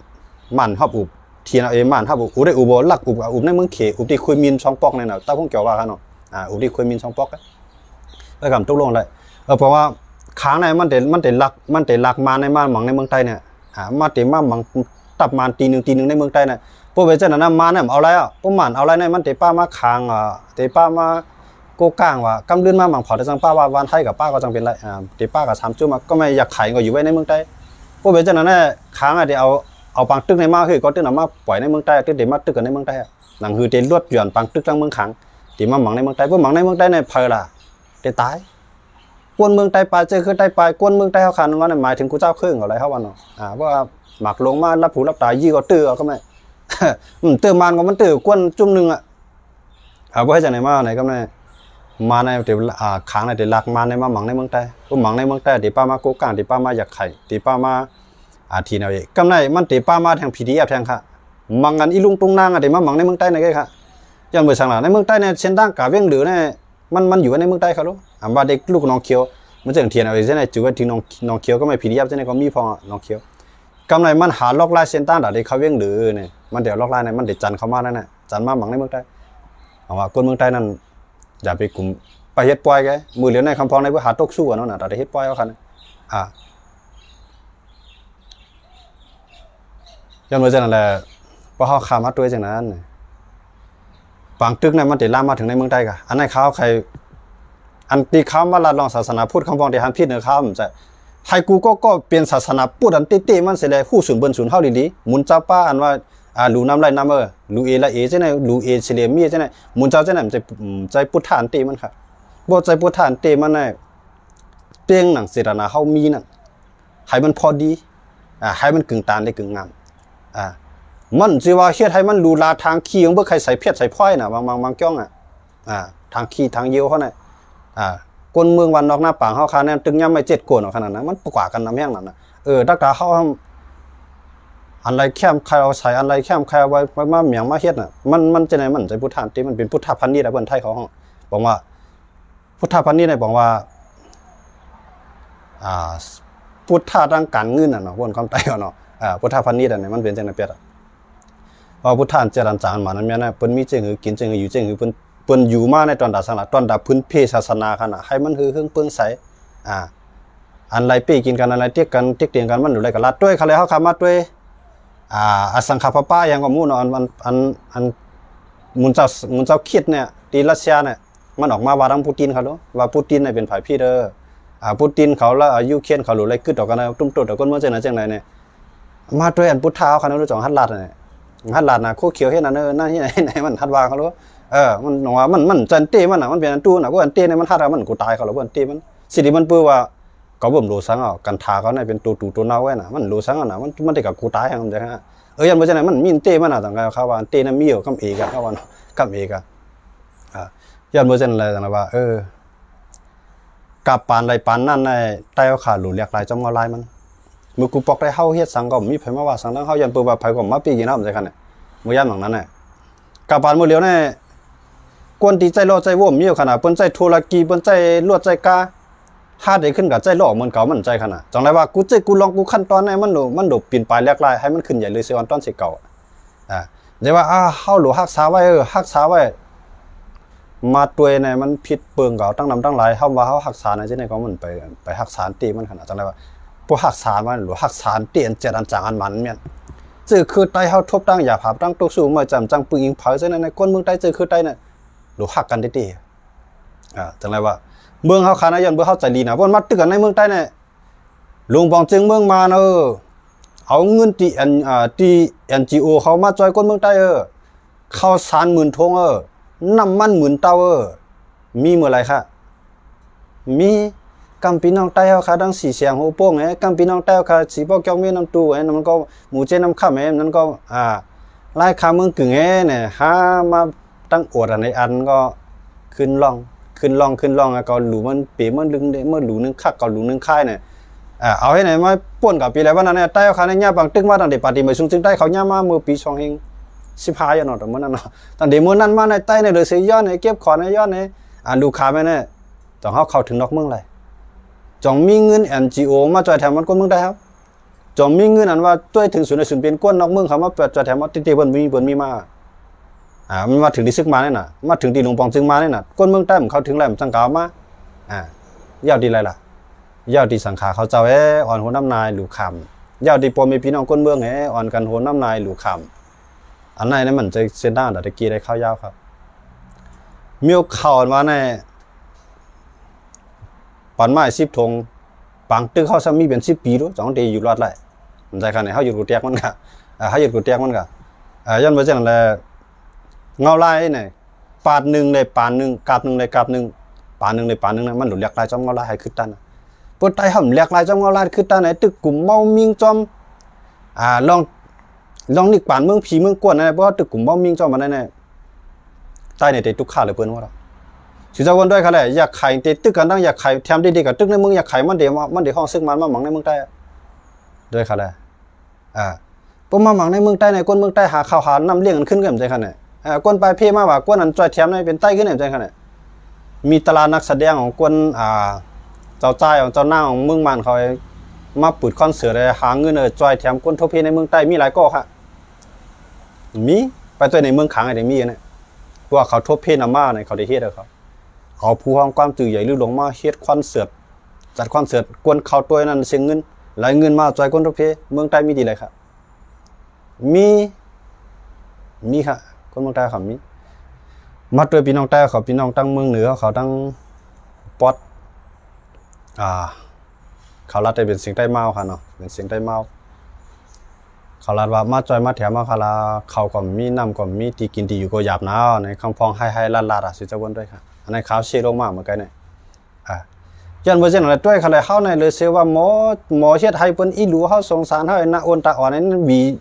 มันฮอบอุบเทียนเอาเอมันฮอบอุบได้อุบลักอุบในเมืองเขอุบที่คุยมินช่องปอกเนี่ยน่ะตาคงเกี่ยวว่าคั่นเนาะอุบที่คุยมินช่องปอกแล้วก็ตกลงได้เพราะว่าค้างในมันได้ลักมาในมาหมังในเมืองใต้เนี่ยมาเต็มมาหมังตับมาตีนึงในเมืองใต้เนี่ยพวกเวจันนั้นมาเนี่ยเอาอะไรพวกมันเอาอะไรในมันเตป้ามาค้างเตป้ามาโกกลางว่ากำเลื่อนมาหมังเผาได้จังป้าว่าวันไทยกับป้าก็จังเป็นไรเตป้ากับ3จุ่มก็ไม่อยากขายก็อยู่ไว้ในเมืองใต้พวกเวจันนั้นค้างได้เอาปังตึกในมาคือก็ตึกน่ะมาปล่อยในเมืองใต้ตึกเดมาตึกกันในเมืองใต้หนังคือเตลวดหย่อนปังตึกทั้งเมืองขังที่มาหมังในเมืองใต้พวกหมังในเมืองใต้เนี่ยเพลล่ะเตตายกวนเมืองใต้ปลายเจอคือใต้ปลายกวนเมืองใต้เฮาคันว่าหมายถึงกูเจ้าครึ่งอะไรเฮาว่าเนาะว่าหมักลงมารับหูรับตายี่ก็ตื้อก็ไม่ตื้อมันก็มันตื้อกวนจุ่มนึงบ่ให้จังไหนมาไหนก็ได้มาในเดี๋ยวค้างในเดี๋ยวลักมาในมาหมังในเมืองใต้พวกหมังในเมืองใต้เดี๋ยวป้ามาโกกลางเดี๋ยวป้ามาอยากไข่เดี๋ยวป้ามาทีเอาเองกำไรมันเดี๋ยวป้ามาทาง PDF แทงค่ะมังกันอีลุงตุงนางเดี๋ยวมาหมังในเมืองใต้ไหนก็ค่ะยันบ่สั่งล่ะในเมืองใต้เนี่ยเส้นทางกาเวียงหรือเนี่ยมันอยู่ในเมืองใต้เขารู้ว่าเด็กลูกน้องเขียวมันจะเทียนเอาเส้นไหนจือว่าถึงน้องเขียวก็ไม่ PDF เส้นไหนก็มีพอน้องเขียวกำไรมันหาล็อกไลน์เส้นทางเด็กเขาเวียงหรือเนี่ยมันเดี๋ยวล็อกไลน์เนี่ยมันเดี๋ยวจันเข้ามานั่นน่ะจันมาหมังในเมืองใต้ว่าคนเมืองใต้นั่นอย่าไปกลุ่มไปเฮ็ดปล่อยแกมือเหลียวในคำพองในเพื่อหาตกสู้เนาะน่ะแต่เฮ็ดปล่อยเอาคันย้อนว่าจังนั้นแหละพอเฮาข้ามมาตัวจังนั้นบางตึกเนี่ยมันได้ลามมาถึงในเมืองใต้กะอันไหนเขาใครอันตีเขามาลาลองศาสนาพุทธคำพองที่หันผิดเนอะครับจะให้กูก็เป็นศาสนาพุทธอันติมันสิได้ฮู้ศูนย์เบิ่นศูนย์เฮาดีๆมุนเจ้าป้าอันว่าลูน้ำไหลน้ำลูเอละเอจังได๋ลูเอเฉลี่ยมีจังได๋มุนเจ้าจังได๋มันใจพุทธานติมันค่ะบ่ใจพุทธานติมันน่ะเตียงหนังเสนาเฮามีน่ะให้มันพอดีให้มันกึ่งตานได้กึ่งงามมันสิว่าเฮ็ดให้มันหรูหราทางขี้ของบ่ใครใส่เพชรใส่พลอยน่ะบางจ้องทางขี้ทางเยียวเขาน่ะคนเมืองวันนอกหน้าปางเฮาคาเนี่ยตึงยามไม่7โกนขนาดนั้นมันกว่ากันนำแฮงนั่นน่ะดักตาเฮาอันไรแค้มใครเอาใส่อันไรแค้มใครเอาไว้มาเมียงมาเฮ็ดน่ะมันจังได๋มันใจพุทธานติมันเป็นพุทธพันธุ์นี่แหละเพิ่นไทยเขาบอกว่าพุทธพันธุ์นี่ได้บอกว่าพุทธทางการเงินน่ะเนาะคนความใต้เนาะพุทธพันธุ์นี่น่ะมันเป็นจังได๋เปียดว่าพุทธานเจริญจานมานั้นแม่นเพิ่นมีจังหือกินจังหืออยู่จังหือเพิ่นอยู่มาในตอนดาสังละตอนดาพื้นเพศาสนาคั่นน่ะให้มันฮือเฮิงเปิงใสอันไรเป้กินกันอะไรเตียกกันเตียงกันมันอยู่ไรก็ลัดด้วยเขาเลยเฮาคำมาด้วยอสังขปปะอย่างก็หมู่เนาะอันมุนเจ้าคิดเนี่ยที่รัสเซียเนี่ยมันออกมาว่าทางปูตินเขาเนาะว่าปูตินเนี่ยเป็นฝ่ายพี่เด้อปูตินเขาแล้วยูเครนเขาหลุไรกึดออกกันนะตุ้มตดคนเมื่อจังไหนเนี่ยมาด้วยอันพุทธาเขาเนี่ยรู้จักฮัดลาดเนี่ยฮัดลาดน่ะโคเขียวเฮ็ดนั่นนั่นที่ไหนมันฮัดว่าเขารู้มันว่ามันจันเต้มันน่ะมันเป็นอันตู้น่ะพวกอันเต้เนี่ยมันฮัดมันกูตายเขาแล้วพวกอันเต้มันสิที่มันปื้อว่าก็บ่มโลสังกันทาเขาเนี่ยเป็นตัวเน่าไว้น่ะมันโลสังน่ะมันได้กับกูตายจังฮะยันบ่จังได๋มันมีเต้มันน่ะจังเขาว่าเต้น่ะมีอยู่กับเอกเขาว่ากับเอกยันบ่จังได๋จังว่ากับปานไรปานนั่นได้ใต้เอาขาหลุเรียกหลายจำว่าหลายมันมือกูปอกได้เฮาเฮ็ดสังก็มีไผมาว่าสังแล้วเฮายันปื้อว่าไผก็มาปีกินน้ำจังคั่นน่ะบ่ยามหลังนั้นน่ะกับปานมื้อเหลียวเนี่ยกวนที่ใจรอใจว่มมีอยู่ขนาดเปิ้นใจธุรกิจเปิ้นใจลวดใจกา หาได้ขึ้นกับใจหล่อเหมือนเก่ามันใจขนาดจังไรว่ากูใจกูลองกูขั้นตอนไหนมันโดปีนปลายแลกลายให้มันขึ้นใหญ่เลยเสียวันตอนสิเก่าเดี๋ยวว่าเฮาหลวรักษาไว้รักษาไว้มาตัวไหนมันผิดเปิงเก่าตั้งนำตั้งหลายเฮาว่าเฮารักษาในที่ไหนก็มันไปรักษาตีมันขนาดจังไรว่าพวกรักษามันหรือรักษาตีอันเจ็ดอันจางอันมันเนี่ยจื้อคือไตเฮาทบตั้งอย่าภาพตั้งตกสูงมาจำจังปึงยิงเผาซะในก้นเมืองใต้จื้อคือไตเนี่ยหรือหักกันตีจังไรว่าเมืองเฮาคานายนเมืองเฮาใจดีนะเพราะมาตึกกันในเมืองใต้เนี่ยลุงบองจึงเมืองมาเนอะเอาเงินที่NGO เขามาจอยคนเมืองใต้ข้าวสาร10,000 ทงน้ำมัน10,000 เตามีเมื่อไรคะมีกำพี่น้องใต้เฮาค่ะดังสีเสียงโหโป้งกำพี่น้องใต้เฮาค่ะสีบ่เกี่ยวมีน้ำตู้มันก็หมูเจน้ำข้ามนั้นก็ไล่คาเมืองกึ่งเนี่ยหามาตั้งอวดในอันก็ขึ้นล่องก็หลูมันเป๋มันลึงเมื่อหลูนึงคักก็หลูนึงค่ายเนี่ยเอาให้ไหนมาป่วนกับปีแล้ววันนั้นเนี่ยใต้เขาเนี่ยบางตึกมาตั้งแต่ปฏิบัติสูงจึงใต้เขาเนี่ยมาเมื่อปี2015อย่างนั้นแต่เมื่อนั้นตั้งแต่เมื่อนั้นมาในใต้เนี่ยเลยเสียย้อนเนี่ยเก็บขอในย้อนเนี่ยลูกค้าแม่เนี่ยต้องเขาถึงนอกเมืองเลยจงมีเงิน NGO มาจ่ายแถมมันก้นเมืองได้ครับจงมีเงินอันว่าช่วยถึงศูนย์เป็นก้นนอกเมืองเขามาจ่ายแถมว่าติเปิ้นมีมามันมาถึงที่ซึกมาเนี่ยน่ะมาถึงที่หลวงปองจึงมาเนี่ยน่ะก้นเมืองใต้มันเขาถึงแล้วมันจังกาวมายาวดีไรล่ะยาวดีสังขาเขาเจ้าอ่อนหัวน้ำนายหลูคำยาวดีปอมีพี่น้องก้นเมืองอ่อนกันหัวน้ำนายหลูคำอันไหนเนี่ยมันจะเส้นด้านตะกี้ได้ข้าวยาวครับมีข่าวมาในปันไม้10 ทงปังตึกเขาซ้ำมีเป็น10 ปีรู้จังดีอยู่รอดไรมันใจขนาดเขาอยู่กูเตียกมันกะเขาอยู่กูเตียกมันกะย้อนไปจังเลยเงาลายเนี่ยปาดหนึ่งในปานหนึ่งกาบหนึ่งในกาบหนึ่งปานหนึ่งในปานหนึ่งนะมันหลุดเลียกลายจอมเงาลายให้ขึ้นตันปวดไตห่ำเลียกลายจอมเงาลายขึ้นตันไหนตึกกลุ่มเมามิงจอมลองนี่ปานเมืองผีเมืองกวนนะเพราะตึกกลุ่มเมามิงจอมมันนั่นใต้ในเตตุกข้าเลยเปิ้นว่าสุดท้ายวันด้วยเขาเลยอยากไข่เตตึกกันตั้งอยากไข่แถมดีๆกับตึกในเมืองอยากไข่มันเดี๋ยวห้องซึ่งมันมาหมังในเมืองใต้ด้วยเขาเลยพวกมาหมังในเมืองใต้ในก้นเมืองใต้หาข้าวหาน้ำเลี้ยงกันขึ้นกันใจขนาดก้นปลายเพมาว่าก้นอันจอยแถมในเป็นใต้ขึ้นใจขนาดมีตลาดนักแสดงของก้นเจ้าใจของเจ้าหน้าของเมืองมันเขามาเปิดคอนเสิร์ตหาเงินจอยแถมก้นทบเพในเมืองใต้มีหลายก้อค่ะมีไปตัวในเมืองขังอะไรมีเนี่ยพวกเขาทบเพนำมาในเขาได้เฮ็ดเขาเอาผู้ห้องความตื่นใหญ่หรือลงมาเฮ็ดคอนเสิร์ตจัดคอนเสิร์ตกวนเขาตัวนั้นเสียเงินหลายเงินมาจอยก้นทบเพเมืองใต้มีดีเลยครับมีค่ะคนเมืองใต้เขามีมาตัวพี่น้องใต้เขาพี่น้องตั้งเมืองเหนือเขาตั้งปอดเขาลัดได้เป็นเสียงใต้เมาค่ะเนาะเป็นเสียงใต้เมาเขาลัดว่ามาจอยมาแถมมาคาราเขาก็มีน้ำก็มีที่กินที่อยู่ก็หยาบหนาวในคำพองให้ลาดสิจะวนด้วยค่ะอันนี้ขาวเชี่ยลงมาเหมือนกันเนี่ยยันเวอร์ชันอะไรด้วยเขาเลยเข้าในเลยเสียว่าหมอเฮ็ดให้เปิ้นอีหลูเขาสงสารเขาหน้าอ่อนตาอ่อนนั้น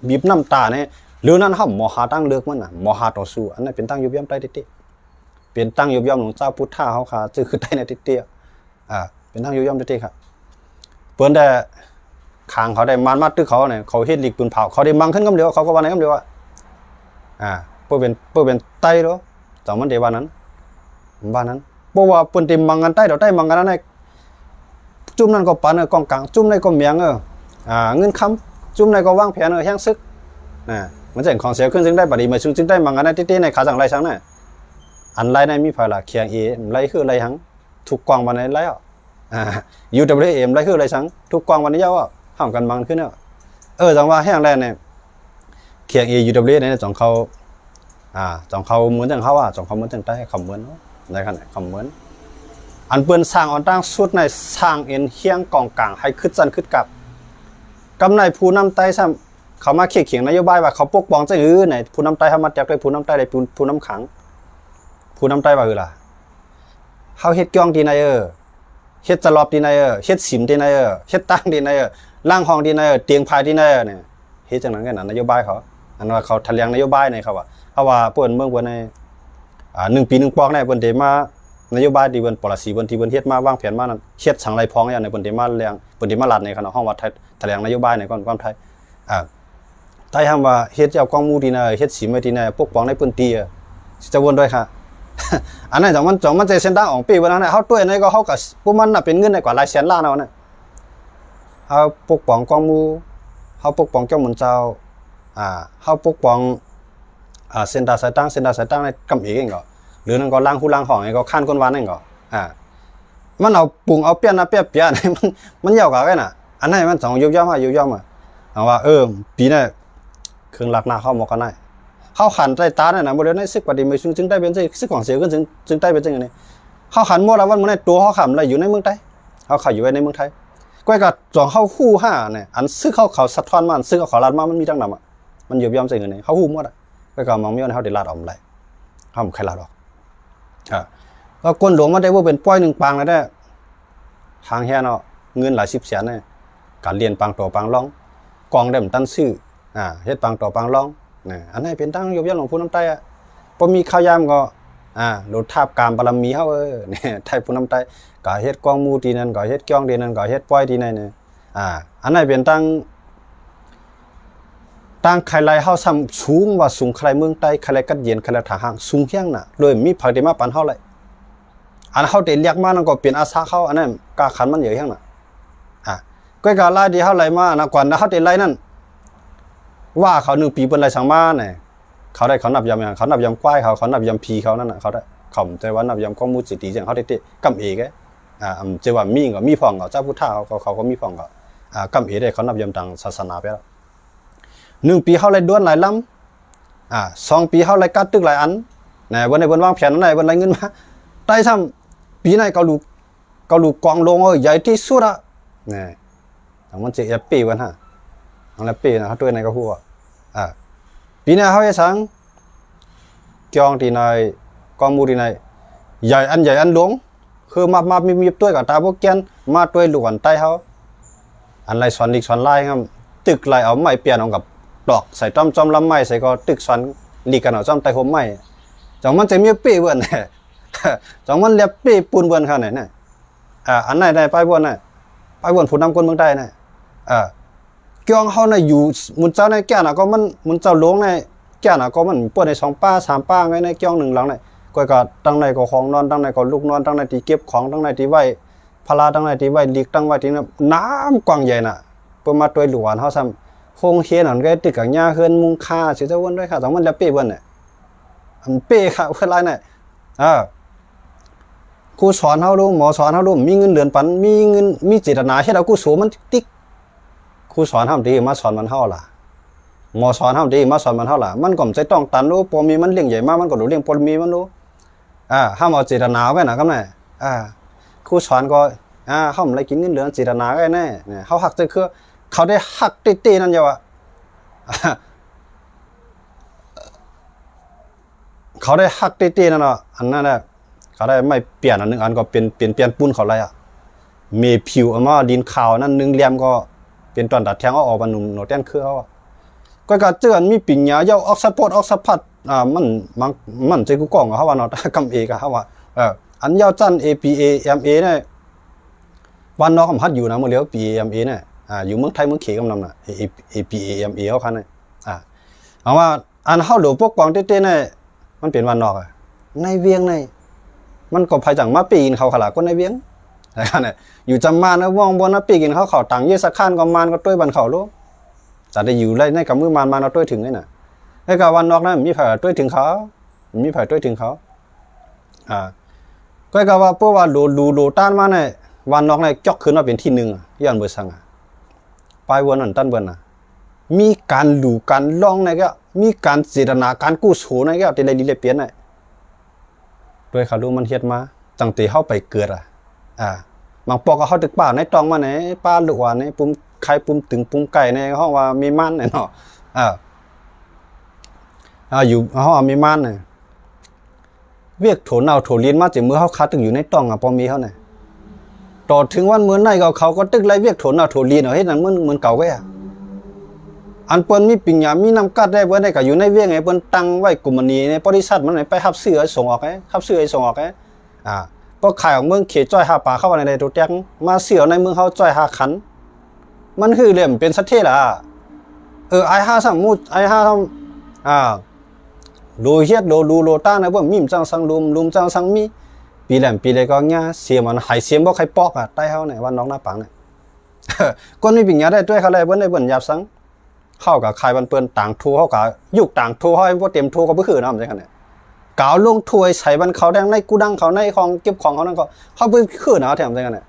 บีบน้ำตาเนี่ยหรือนั้นเขาหมอหาตั้งเลือกมันหมอหาต่อสู้อันนั้นเป็นตั้งยุบย่ำใต้ติเป็นตั้งยุบย่ำหลวงเจ้าพุทธาเขาค่ะจื่อคือใต้ในติเป็นตั้งยุบย่ำติค่ะเปิ้นได้ขางเขาได้มาตึกเขาเนี่ยเขาเฮ็ดหลีกปืนเผาเขาได้มังขึ้นกำเดียวเขาก็ว่าไหนกำเดียวเพื่อเป็นใต้หรอจังมันเดว่านั้นเพราะว่าเปิ้นเต็มมังกันใต้เดี๋ยวใต้มังกันนั่นจุ่มนั่นก็ปันกองกลางจุ่มในก็เมียงเงินคำจุ่มในก็วางแผนแห้งซึกมันจะเห็นของเสียขึ้นซึ่งได้บัดนี้มาซึ่งได้มังกันได้ติในขาจังไรซังน่ะอันไรในมีไฟละเคียงไรคือไรหังถูกกวางวันไหนไรUWM ไรคือไรซังถูกกวางวันนี้ยาวห้ามกันมังขึ้นจังว่าแห้งแรงเนี่ยเคียงUWM เนี่ยจังเขาเหมือนจังเขาจังเขาเหมือนจังใต้เขาเหมือนในขณะเขาเหมือนอันเปิ้นสร้างอันตั้งสุดในสร้างเอ็นเฮียงกองกลางให้ขึ้นจันขึ้นกับกำในผู้นำใต้ซ้ำเขามาเขียนนโยบายว่าเขาปกป้องจะในผู้นำใต้เขามาจับได้ผู้นำใต้ได้ผู้นำขังผู้นำใต้ว่าล่ะเขาเฮ็ดกองดีในเฮ็ดตลอดดีในเฮ็ดสิมดีในเฮ็ดตั้งดีในล่างห้องดีในเตียงพายดีในเนี่ยเฮ็ดจังนั้นกันนโยบายเขาอันว่าเขาแถลงนโยบายในเขาว่าเปิ้นเมืองเปิ้นใน1 ปี 1 ปอกในเปิ้นได้มานโยบายที่เปิ้นปอลิซีเปิ้นที่เปิ้นเฮ็ดมาวางแผนมานั้นเฮ็ดสังไรพ้องอย่างในเปิ้นได้มาแรงเปิ้นได้มาลัดในคณะห้องวัดแถลงนโยบายในความไทยไทยว่าเฮ็ดเอากองมูดีนะเฮ็ดสิมไว้ดีนะปกป้องในเปิ้นตีจะวนด้วยค่ะ อันนั้นจังมันใจเส้นดังออกปีวันนั้นเขาตัวนี้ก็เขากับพวกมันน่ะเป็นเงินในกว่าหลายแสนล้านเอาเนี่ยเขาปกป้องกองมูเขาปกป้องเจ้าหมุนเจ้าเขาปกป้องเส้นดาสายตั้งในกำเองก็หรือนั่นก็ล้างหูล้างห้องไอ้ก็ขั้นก้นวานนั่นก็มันเอาปรุงเอาเปี้ยนนะเปี้ยนี่มันยาวกว่ากันน่ะอันนั้นมันต้องยุบย่อมเอาว่าปีนี้เครื่องลักหน้าเข้าหมอกกันได้เข้าขันใจตาเนี่ยนะโมเดลในซึกปฏิมือจึงได้เป็นซึกของเสียขึ้นจึงได้เป็นจึงอย่างนี้เข้าขันมั่วแล้ววันมันในตัวเข้าขันอะไรอยู่ในเมืองไทยเขาขายอยู่ในเมืองไทยก้อยกับจองเข้าคู่ห้าเนี่ยอันซึกเขาสะท้อนมันซึกเขาลาดมามันมีดังนำมันยุบย่อมจึงอย่างนี้เขาหูมั่วอ่ะก้อยกับมองไม่เอาเขาเดือดร้อนออกมาเขาไม่ใครลาดออกก็ก้นหลวงมาได้ว่าเป็นป้อยหนึ่งปางเลยได้ทางแห่เนาะเงินหลาย10 แสนเนี่ยการเรียนปางต่อปางร้องกองเดิมตั้นซื้อเฮ็ดปางต่อปางร้องอันนี้เป็นตั้งยกย่องหลวงปู่น้ำใต้พอมีข้าวยามก็โดดทาบกามบารมีเฮาเนี่ยไทยปู่น้ำใต้ก็เฮ็ดกองมูทีนั้นก็เฮ็ดก้องทีนั้นก็เฮ็ดป้อยทีนั้นเนี่ยอันนี้เป็นตั้งใครไล่เฮาซ้ำสูงว่าสูงใครเมืองใต้ใครกัดเย็นใครทหารสูงเฮียงน่ะโดยมีภัยได้มาปานเฮาเลยอันเฮาได้เรียกมานั่นก็เป็นอาสาเขาอันนั้นกาขันมันเยอะเฮียงน่ะก้อยกาไล่ที่เฮาไล่มานะก่อนนะเฮาได้ไล่นั่นว่าเขา1 ปีเปิ้นไล่สังมาเนี่ยเขานับยำอย่างเขานับยำควายเขานับยำพีเขานั่นน่ะเขาได้เขาแต่ว่านับยำข้อมูลสิทธิอย่างเขาได้กำเอกเจว่ามีก็มีพ่องก็เจ้าพุทธาเขาก็มีพ่องก็กำเอได้เขานับยำต่างศาสนาไปแล้ว1 ปีเฮาไล่ด้วนหลายลำ2 ปีเฮาไล่กัดตึกหลายอันนะวันไหนวันวางแผนวันไหนวันไหนเงินมาได้ซ้ำปีไหนเกาลูกกองลงใหญ่ที่สุดอ่ะนี่มันจะปีวันฮะอันละปีนะเขาตัวไหนก็พูดปีนี้เขาจะสั่งกองที่ไหนกองมูที่ไหนใหญ่อันหลวงคือมามีตัวกับตาพวกแกนมาตัวหลวงใต้เขาอันไรสอนลิกสอนไล่ครับตึกไล่เอาไม้เปลี่ยนเอากับดอกใส่จอมลำไม้ใส่ก็ตึกสอนลีกันเอาจอมไต้ห่มไม้จังมันจะมีปีเบิ้ลเนี่ยจังมันเรียบปีปูนเบิ้ลเขาเนี่ยอันไหนได้ไปเบิ้ลเนี่ยไปเบิ้ลผู้นำคนเมืองใต้เนี่ยกองเขาเนี่ยอยู่มุนเจ้าในแก่น่ะก็มันมุนเจ้าหลวงในแก่น่ะก็มันปวดใน2 ป้า 3 ป้าไงในกอง1 หลังเนี่ยก็ตั้งในก็ของนอนตั้งในก็ลูกนอนตั้งในที่เก็บของตั้งในที่ไว้พลาตั้งในที่ไว้ลีกตั้งไว้ที่น้ำกว้างใหญ่น่ะเปิ้นมาตัวหลวงเฮาซ้ำโคงเฮียนนั่นก็ตึกกับหญ้าเฮือนมุงค่าสิจะวนด้วยค่ะ2 มันละเป้เบิ่นน่ะอันเป้ค่ะเพิ่นหลายน่ะครูสอนเฮารู้หมอสอนเฮารู้มีเงินเดือนปันมีเงินมีเจตนาเฮ็ดเอากูโสมันติ๊กครูสอนเฮาดีมาสอนมันเฮาล่ะหมอสอนเฮาดีมาสอนมันเฮาล่ะมันก็จะต้องตันรู้พอมีมันเลี้ยงใหญ่มากมันก็รู้เลี้ยงปรมีมันรู้ห้ามเอาเจตนาไว้นะครับแน่ครูสอนก็เฮาไม่กินเงินเดือนเจตนาไว้แน่เนี่ยเฮาฮักจะคือเขาได้ฮักตินั่นอยู่อ่ะเขาได้ฮักตินั่นเนาะอันนั้นน่ะเขาได้ไม่เปลี่ยนอันนึงอันก็เปลี่ยนปูนเขาไรเมผิวเอามาดินขาวนั่น1 เหลี่ยมก็เป็นตอนตัดแทงเอาออกมาหนุ่มโนแตนคือเขาก็เจอมีปิ่นยาเย้าออกสปอร์ตออกสพัดมันใจกูกล้องเขาว่าเนาะกำเอกเขาว่าอันยาวจัน APA MA เนี่ยวันนอกพัดอยู่นะเมื่อเลี้ยว PA MA เนี่ยอยู่เมืองไทยเมืองเขกำนำน่ะ APA MA เขาคันเนี่ยเอาว่าอันเฮาหลวงพวกกองเต้ๆเนี่ยมันเป็นวันนอกในเวียงในมันก็ภายจังมาปีนเขาขลาก็ในเวียงเนี่ยอยู่จำมานะว่องบนนะปีกินเขาต่างเยสักขั้นก็มันก็ต้วยบันเขาลูกจะได้อยู่ไรในกับมือมันเอาต้วยถึงนี่น่ะไอ้กับวันนอกนั้นมีแผลต้วยถึงเขาก็กับว่าพวกว่าโลต้านมาเนี่ยวันนอกเนี่ยจอกขึ้นมาเป็นที่1ย้อนเบอร์สังไปวันนั้นตั้นเบอร์น่ะมีการดูการลองเนี่ยก็มีการเจตนาการกู้โฉนเนี่ยก็ที่ไรดีเลยเปลี่ยนเนี่ยด้วยเขารู้มันเฮ็ดมาตั้งแต่เข้าไปเกิดบางปอกก็เขาตึกป่าในตองมาไหนป้าหรือว่าในปุ่มไข่ปุ่มตึงปุ่มไก่ในห้องว่ามีมันเนาะอยู่ห้องมีมันเนี่ยเวียกโถนเอาโถเลียนมาจากมือเขาคาตึกอยู่ในตองพอมีเขาเนี่ยต่อถึงวันเมื่อไหร่เขาก็ตึกไรเวียกโถนเอาโถเลียนเอาให้นั่นเหมือนเก่าไว้อันเปิ้นมีปิญญามีน้ำกัดได้เปิ้นได้ก็อยู่ในเวียงไงเปิ้นตั้งไว้กลุ่มนี้ในบริษัทมันไปรับซื้อส่งออกรับซื้อส่งออกพอขายของเมืองเขตจ้อย5 ป่าเข้ามาในตัวแตงมาเสี่ยวในเมืองเขาจ้อย5 ขันมันคือเรื่องเป็นสัตว์เทล่ะไอ้5 สมมุติไอ้5ทำ โลเฮ็ดโลลูโลต้านะบ่มีมจังสังลุมจังสังมีปีแหลมปีเลยก็เงี้ยเสียมันหายเสียบ่ใครปอกอ่ะใต้เฮาเนี่ยวันน้องหน้าปังเนี่ยคนมีปิญญาได้ด้วยเขาเลยเบิ่นได้เบิ่นยับสังเข้ากับใครมันเปิ้นต่างทูเฮากับยุคต่างทูเฮาบ่เต็มทูก็บ่คือเนาะจังซั่นเนี่ยกาวลงถ้วยใส่บันเขาแดงในกูดังเขาในของเก็บของเขานั่นก็เขาบ่คือเนาะแถมจังซั่นเนี่ย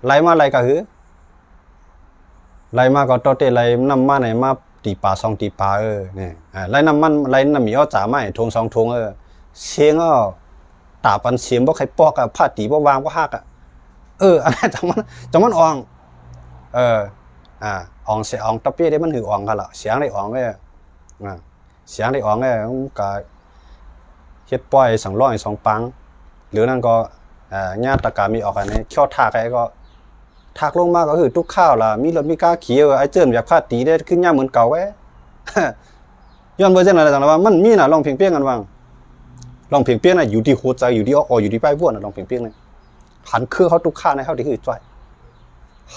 ไล่มาไล่ก็คือไล่มาก็ตอเตไล่นำมาไหนมาตีปลา2ตีปลาเนี่ยไล่น้ำมันไล่น้ำมีเอาจ๋าไม้ทง2ทงเสียงตาปันเสียงบ่ใครปอกผ้าตีบ่วางบ่ฮักอันนั้นจังมันอ่องอ่องเสียอ่องตะเปียได้มันหืออ่องกันละเสียงได้อ่องเสียงได้อ่องก็เฮ็ดป้อย200 2ปังหรือนั่นก็ญาติตะกามีออกอันนี้เขี้ยวทากไอ้ก็ทากลงมาก็คือทุกข้าวล่ะมีรถมีกาขี่ไอ้เจิ้นแบบผ้าตีได้ขึ้นย่าเหมือนเก่าไว้ย้อนเบอร์จังได๋จังว่ามันมีน่ะลองเพียงกันว่างลองเพียงน่ะอยู่ที่หัวใจอยู่ที่อยู่ที่ปลายบ้วนน่ะลองเพียงนี่หันคือเขาทุกข้าวในเฮาที่คือจ้อย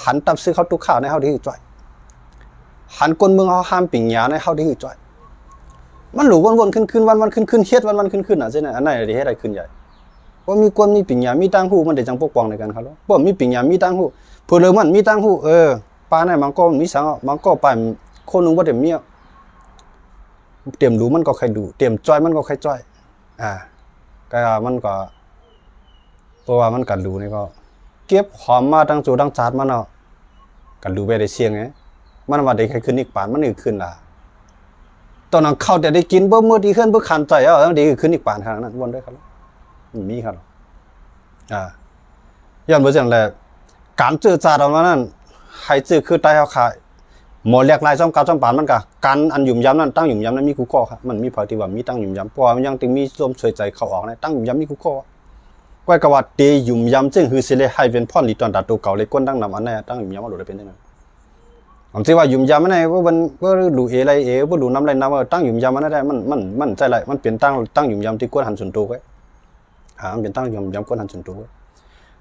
หันตับซื้อเขาทุกข้าวในเฮาที่คือจ้อยหันคนเมืองเขาห้ามปิ่งหยาในเฮาที่คือจ้อยมันหลูวนๆขึ้นวันขึ้นเฮ็ดวันขึ้นน่ะซิน่ะอันไหนได้เฮ็ดได้ขึ้นใหญ่บ่มีคนมีปิ่งหยามีตังหูมันได้จังปกป้องในกันเขาบ่มีปิ่งหยามีตังหูผู้เลยมันมีตังหูป้าไหนมันก็มีสังมันก็ไปคนนึงบ่ได้มีเตรียมรู้มันก็ใครดูเตรียมจ้อยมันก็ใครจ้อยก็มันก็เพราะว่ามันกันดูนี่ก็เก็บหอมมาตั้งจูตั้งจาดมันกันดูไปได้เสียงไงมันว่าได้ใครขึ้นอีกปานมันอีกขึ้นล่ะตอนนั้นเข้าแต่ได้กินบ่มื้อดีขึ้นบ่คันใจได้ขึ้นอีกปานขนาดนั้นวนได้ครับมีครับย้อนบ่จังแลการเจอจาดเอามานั้นให้จื้อคือใต้เฮาขายหมอแลกลาย2 9 2ปานมันก็กันอันยุ่มยำนั้นตั้งยุ่มยำนั้นมีกูข้อครับมันมีพอที่ว่ามีตั้งยุ่มยำเพราะว่ามันยังตึงมีลมช่วยใจเข้าออกนะตั้งยุ่มยำมีกูข้อก้อยกว่าเตยุ่มยำจึงคือสิเลยให้เป็นพ่อนลีตอนตัดตัวเก่าเลยก้นตั้งนำอันนั้นตั้งยุ่มยำมาโดดได้เป็นได้นั่นผมสิว่ายุ่มยำมันไหนว่ามันว่าดูอะไรว่าดูน้ำอะไรน้ำตั้งยุ่มยำมันได้มันใจไรมันเปลี่ยนตั้งยุ่มยำที่ก้นหันส่วนตัวไว้มันเป็นตั้งยุ่มยำก้นหันส่วนตัวไว้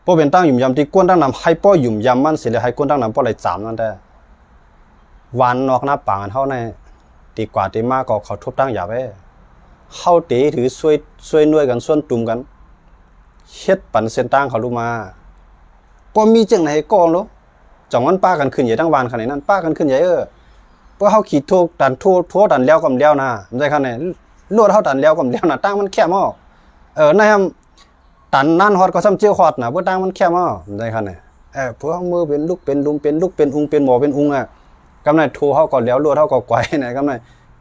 พอเป็นตั้งยุ่มยำที่ก้นตั้งนำให้ป้อยุ่มยำมันสิเลยให้ก้นตั้งนำป้ออะไรจามนั่นได้วันนอกหน้าป่างเท่าในตีกว่าตีมากก็เขาทุบตั้งหยาบเข้าตีถือช่วยน่วยกันส่วนตุ่มกันเฮ็ดปั่นเส้นตั้งเขารู้มาพอมีจังไหนกองลูกจังวันป้ากันขึ้นใหญ่ทั้งวันขนาดนั้นป้ากันขึ้นใหญ่เพราะเขาขีดโทษดันทั่วดันแล้วกับแล้วนะไม่ใช่ขนาดลวดเขาดันแล้วกับแล้วนะตั้งมันแคบมากนะครับตันนั่นฮอดก็ซ้ำเจียวฮอดนะเพราะตั้งมันแคบมากไม่ใช่ขนาดเพราะมือเป็นลูกเป็นลุงเป็นลูกเป็นอุงเป็นหมอเป็นอุงกำไรทูเขาก็แล้วลวดเขาก็ไกวไหนกำไร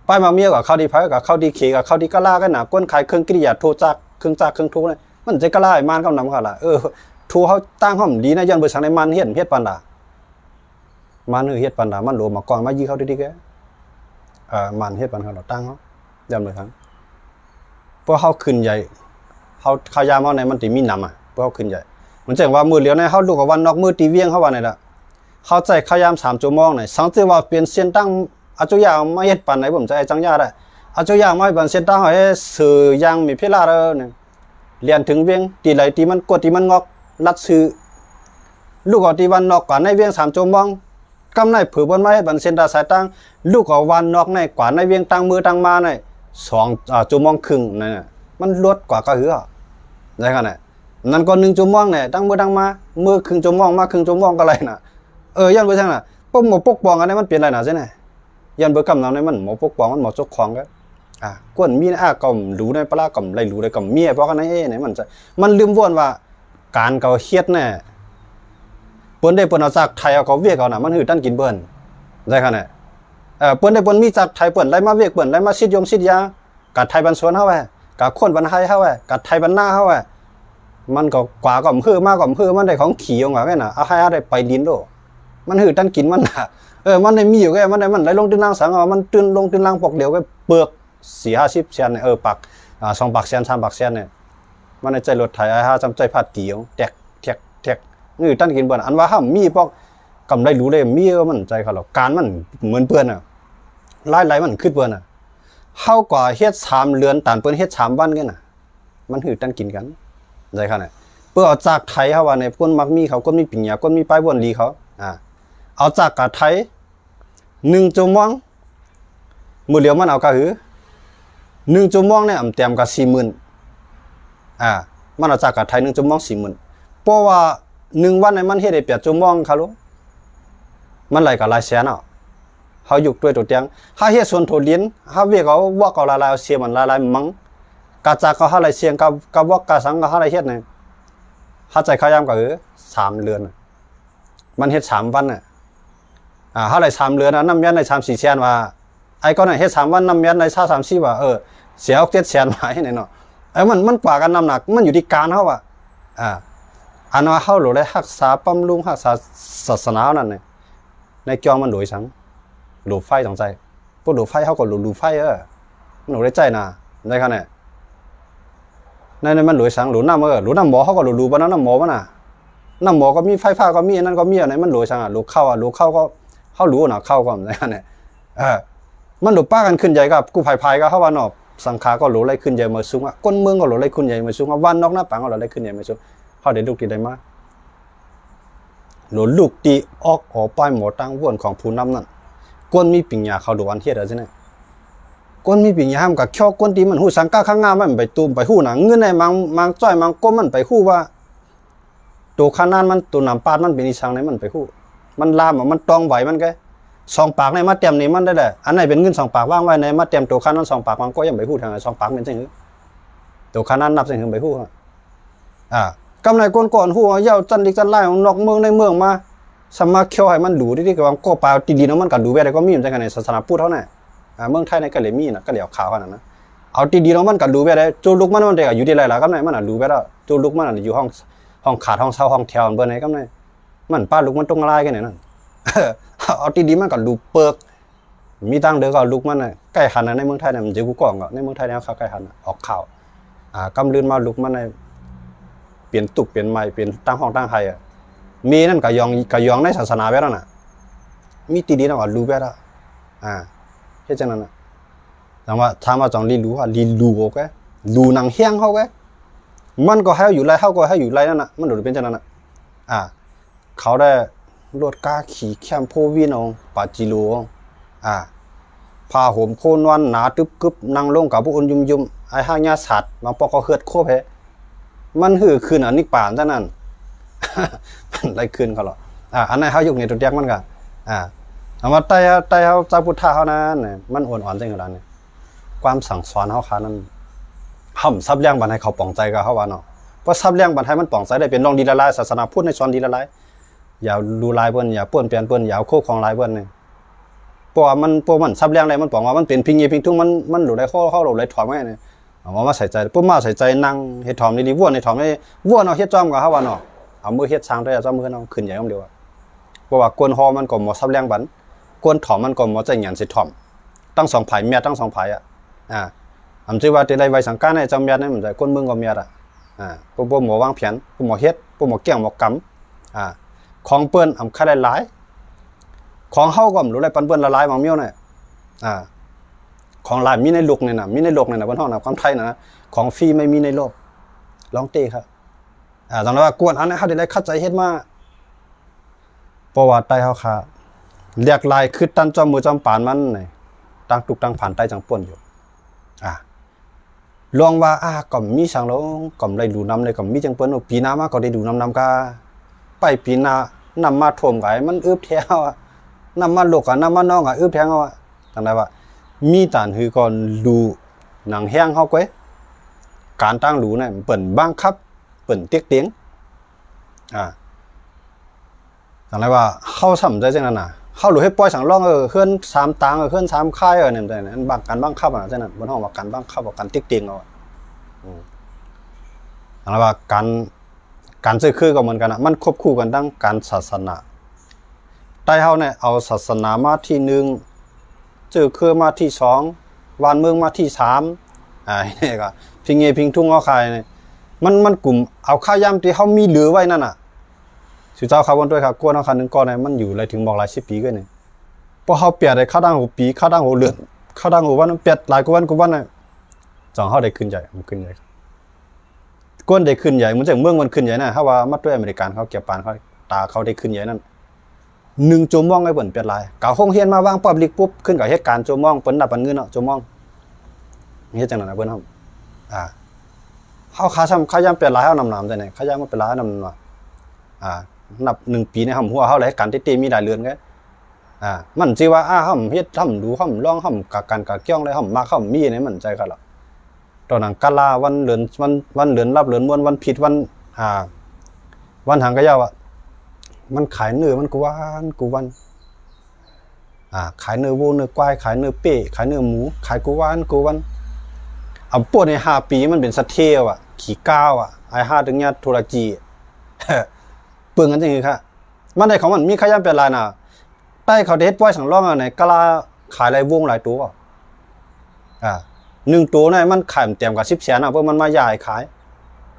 ป้ายมาเมียกับเข้าดีไพ่กับเข้าดีเขกับเข้าดีกะลากันหนาก้นขายเครื่องกิริยาโทจักเครื่องทุกเลยมันจะกะลามันก็นำเขาละทูเขาตั้งห้องดีนะยันเบอร์สังในมันเฮ็ดปันดามันเฮ็ดปันดามันโหลมาก่อนมายี่เขาดีๆแกมันเฮ็ดปันเขาเราตั้งเขายันเบอร์สังเพราะเขาขึ้นใหญ่เขายามเอาในมันตีมีนำเพราะเขาขึ้นใหญ่มันจะว่ามือเหลียวในเขาลูกกับวันนอกมือตีเวียงเขาวันไหนละเขาใจขยาม3 ชั่วโมงเนี่ยสังเกตว่าเปลี่ยนเส้นตั้งอาจุยางไม่เฮ็ดปันไหนผมจะไอ้จังยาได้อาจุยางไม่ปันเส้นตั้งให้สื่อยางมีเพลาเนี่ยเรียนถึงเวียงตีไหลตีมันกดตีมันงอกลัดซื้อลูกกับตีวันนอกกว่าในเวียง3 ชั่วโมงกำในผือบนไม้ปันเส้นตาสายตั้งลูกกับวันนอกในกว่าในเวียงตั้งมือตั้งมาใน2 ชั่วโมงครึ่งนั่นมันลดกว่าก็หือได้ขนาดนั่นก็1 ชั่วโมงเนี่ยตั้งมือตั้งมามือครึ่งชั่วโมงมาครึ่งชั่วโมงก็ไรน่ะยันเบอร์ช่างน่ะพวกหมอปกป้องอันนี้มันเปลี่ยนอะไรน่ะใช่ไหมยันเบอร์กำนำนี่มันหมอปกป้องมันหมอจกของก็กวนมีนะก็รู้ในปลาก็ไรรู้ได้ก็เมียเพราะกันนี่มันจะมันลืมวนว่าการเขาเฮ็ดแน่เปิ้นได้เปิ้นเอาจากไทยเอาเขาเวียกเอาน่ะมันหือตั้นกินเปิ้นได้ขนาดเปิ้นได้เปิ้นมีจากไทยเปิ้นไล่มาเวียกเปิ้นไล่มาซิดยากัดไทยบันสวนเฮากัดคนบันไทยเฮากัดไทยบันหน้าเฮามันก็กว่าก็มือมากก็มือมันได้ของขี่เอาว่าแค่น่ะเอาให้ได้ไปดินโดมันหือตั้นกินมันน่ะมันได้มีอยู่แค่มันได้มันไหลลงตื้นล่างสังมันตื้นลงตื้นล่างปอกเดียวก็เปลือก4-50 เซนเนี่ยปัก2 ปักเซน3 ปักเซนเนี่ยมันในใจรถไถจำใจพาดเกี่ยวแตกนี่ตั้นกินบ่อันว่าห้ามมีพวกกำไรรู้เลยมีมันใจเขาหรอกการมันเหมือนเปิ้นไหลมันขึ้นเปิ้นเฮากว่าเฮ็ด3 เดือนตานเปิ้นเฮ็ด3 วันกันมันหือตั้นกินกันใจเขาเนี่ยเพื่อเอาจากไทยเฮาว่าในคนมักมีเขาก็มีปิญญาก็มีป้ายบ่นลีเขาเอาจากกะไทย1 ชั่วโมงมือเหลียวมันเอากะหือ 1 ชั่วโมงเนี่ยอำเตรียมก็ 40,000 มันเอาจากกับไทย1 ชั่วโมง 40,000 เพราะว่า1วันเนี่ยมันเฮ็ดได้8 ชั่วโมงครับลูกมันไหลก็หลายแสนเฮาอยู่ด้วยตัวเตียงเฮาเฮ็ดส่วนโถเรียนเฮาเวียกเอาวอกเอาหลายๆเสียมันหลายๆมั้งกาจากเขาหาหลายเสียงกับวอกกาสังก็หาหลายเฮ็ดเนี่ยเฮาใจขยามก็3 เดือนมันเฮ็ด3 วันเฮาได้3 เดือนน้ำยันได้3-4 แสนว่าไอ้ก็น่ะเฮ็ด3 วันน้ำยันได้3-4ว่าเสีย6-7 แสนหมายเนี่ยเนาะมันกว่ากันน้ำหนักมันอยู่ที่การเฮาอันว่าเฮาหลได้รักษาบำรุงรักษาศาสนานั่นเนี่ยในเกี่ยวมันโดยสังหลูไฟสองใจพวกหลูไฟเฮาก็หลูไฟมันหลูได้ใจน่ะได้คั่นเนี่ยในมันหลูสังหลูน้ำหลูน้ำหมอเฮาก็หลูบ่น้ำหมอมันน่ะน้ำหมอก็มีไฟฟ้าก็มีอันนั้นก็มีอันไหนมันหลูสังหลูเข้าหลูเข้าก็เฮาหลูน่ะเข้าก็ได้คั่นเนี่ยมันหลูป้ากันขึ้นใหญ่กับกู้ภัยพายก็เฮาว่าเนาะสังขาก็หลูไล่ขึ้นใหญ่มาสูงก้นเมืองก็หลูไล่ขึ้นใหญ่มาสูงวันนอกหน้าปังก็หลูไล่ขึ้นใหญ่มาสูงเฮาได้ลูกที่ได้มาหลูลูกที่ออกป้ายหมอตั้งวนของผู้นำนั่นก้นมีปิญญาเขาดูอันเฮ็ดจังได๋ก้นมีปิญญามันก็เคี้ยวก้นที่มันฮู้สังกะข้างงามมันไปตูมไปฮู้น่ะเงินในมังจ้อยมังก้มมันไปฮู้ว่าตัวขนาดมันตัวน้ำปาดมันเป็นอีสังไหนมันไปฮู้มันลามมันตองไหวมันแก2 ปากในมาเต็มนี่มันได้แหละอันไหนเป็นเงิน2 ปากวางไว้ในมาเต็มตัวขนาด2 ปากมันก็ยังไปฮู้ทาง2 ปากเป็นจังหือตัวขนาดนับจังหือไปฮู้กำไรก้นก่อนฮู้เย้าจันดิกจันไล่ของนอกเมืองในเมืองมาสมาเคียวให้มันดูที่ก็ว่าก็ปลาดีๆเนาะมันก็ดูแวได้ก็มีเหมือนกันในศาสนาพุทธเท่านั้นเมืองไทยในก็เลยมีน่ะก็เดี๋ยวข่าวกันนะเอาดีๆเนาะมันก็ดูแวได้จูลุกมันได้ก็อยู่ที่ไรล่ะกำไรมันน่ะดูแวได้จูลุกมันน่ะอยู่ห้องขาดห้องเช่าห้องแถวเบิ่นไหนกำไรมันป้าลุกมันตรงลายกันนั่นเอาดีๆมันก็ดูเปิกมีตังเด้อก็ลุกมันน่ะใกล้หันในเมืองไทยน่ะมันจะกูก่องก็ในเมืองไทยเนี่ยเขาใกล้หันออกข่าวกำลืนมาลุกมันในเปลี่ยนตุกเปลี่ยนใหม่เปลี่ยนตั้งห้องตั้งไทยมีนั่นก็ยองในศาสนาแบบนั้นน่ะมีตีดีนะว่ารู้แบบนั้นเฮ็ดจังนั้นน่ะแต่ว่าถามว่าจังลีรู้ว่าลีรู้โอเครู้นางเฮียงเฮาแกมันก็ให้อยู่ไรเฮาก็ให้อยู่ไรนั่นน่ะมันโดดเป็นจังนั้นน่ะเขาได้รถกาขี่แคมโพวินปาจิโลผ้าห่มโคนวันหนาตึบกึบนั่งลงกับผู้อื่นยุ่มๆไอ้ห้างยาสัตว์มาปอกก็เฮือดโคเพมันหือคืนอันนี้ป่านจังนั้นมันไล่ขึ้นเขาหรออันนั้นเฮาอยู่ในตัวแยกมันก็แต่ว่าใต้เฮาเจ้าพุทธะเฮานั้นเนี่ยมันอ่อนๆจังขนาดนี้ความสั่งสอนเฮาคานั้นห่ำซับเลี้ยงบัดให้เขาป่องใจก็เฮาว่าเนาะเพราะซับเลี้ยงบัดให้มันป่องใจได้เป็นรองดีละลายศาสนาพุทธในสอนดีละลายอย่าดูลายเพิ่นอย่าป้วนเปลี่ยนเพิ่นอย่าโคกของลายเพิ่นนี่เพราะว่ามันซับเลี้ยงได้มันป่องว่ามันเป็นพิงเยพิงทุ่งมันหลุดได้เข้าหลุดได้ถอดไว้นี่เอามาใส่ใจปุ๊บมาใส่ใจนั่งเฮ็ดถอมดีๆวัวในถอมให้วัวเนาะเฮ็ดจ้อมก็เฮาว่าเนาะเอามือเฮ็ดช้างได้จ้อมมือเนาะขึ้นใหญ่คำเดียวเพราะว่ากวนฮอมันก็หมอซับแรงบันกวนถอมมันก็หมอใจหยันสิถอมตั้ง2 ไผเมียตั้ง2 ไผอำชื่อว่าได้ไว้สังกาในจำเมียนั่นมันจะกวนเมืองก็เมียพวกหมอวางแผนพวกหมอเฮ็ดพวกหมอเกี่ยงหมอกำของเปิ้นอำค่าได้หลายของเฮาก็รู้ได้ปันเปิ้นละลายบางเมียวน่ะของหลายมีในโลกนี่น่ะมีในโลกนี่น่ะบ่ฮ้องน่ะความไทยน่ะของฟรีไม่มีในโลกลองเต้ครับจังว่ากวนอันนั้นเฮาได้เข้าใจเฮ็ดมาประวัติใต้เฮาค่ะเรียกลายคือตันจอมมือจอมปานมันนี่ตั้งตุกตั้งผ่านใต้จังป่นอยู่ลองว่าก็มีสังลงก็ได้ดูน้ำเลยก็มีจังเปิ้นปีหน้ามาก็ได้ดูน้ำกาไปปีหน้านำมาท่วมไว้มันอึบแถวนำมาลกน้ำมาน้องอึบแถวจังได๋ว่ามีตานคือก่อนดูหนังแห้งเฮาก้อยการตั้งรู้เนี่ยเปิ้นบังคับเปิ้นเตียกเตียงจังได๋ว่าเฮาซ้ำใจจังนั้นน่ะเฮาหลุให้ปล่อยสังร้องเฮือน3ตางเฮือน3ค่ายเนี่ยแต่นั้นบังการบังคับจังนั้นบ่ฮ้องว่าการบังคับว่าการเตียกเตียงจังได๋ว่าการซื้อคือก็เหมือนกันน่ะมันควบคู่กันทั้งการศาสนาใต้เฮาเนี่ยเอาศาสนามาที่1เจอคือมาที่2วานเมืองมาที่3นี่ก็พิงเงพิงทุ่งเอาคายนี่มันกลุ่มเอาข้าวยำที่เฮามีเหลือไว้นั่นน่ะสุเจ้าเขาวนด้วยครับกวนเอาคันนึงก่อนเนี่ยมันอยู่เลยถึงบอกหลาย10 ปีก็นี่พอเฮาเปียดได้ข้าวดัง6 ปีข้าวดัง6 เดือนข้าวดัง6 วันเปียดหลายกว่าวันน่ะจังเฮาได้ขึ้นใหญ่มันขึ้นใหญ่กวนได้ขึ้นใหญ่เหมือนจังเมืองมันขึ้นใหญ่น่ะเฮาว่ามาด้วยอเมริกันเขาเก็บปานเขาตาเขาได้ขึ้นใหญ่นั่น1 ชั่วโมงไอ้เปิ้นเปียดหลายกะโรงเรียนมาวางปับลิกปุ๊บขึ้นกับเหตุการณ์ชั่วโมงเปิ้นนับปันเงินเนาะชั่วโมง เฮ็ดจังนั้นนะเพิ่นเฮาเฮาขายามเป็นหลายเฮานำๆจังได๋ขายามมันเป็นหลายนำว่านับ1ปีในเฮาหัวเฮาเลยการเต้มีหลายเรือนแกมันสิว่าเฮาเฮ็ดเฮาดูเฮาลองเฮากะกันกะเกี้ยงเลยเฮามักเฮามีในมันใจกันล่ะตอนนั้นกะลาวันเดือนวันเดือนรับเดือนม่วนวันผิดวันวันหางกะยาวมันขายเนื้อมันกูวันขายเนื้อวัวเนื้อควายขายเนื้อเป้ขายเนื้อหมูขายกูวันเอาปวดใน5ปีมันเป็นสะเทวขี้ก้าวไอ้5ถึงญาติธุรจีเปลืองกันจังซี่ค่ะมันได้ของมันมีขยันเป็นลายน่ะใต้เขาเฮ็ดปล่อยสังร่องอันไหนกะลาขายหลายวงหลายตัว1ตัวเนี่ยมันขายเต็มกับ10แสนเพราะมันมาย่ายขาย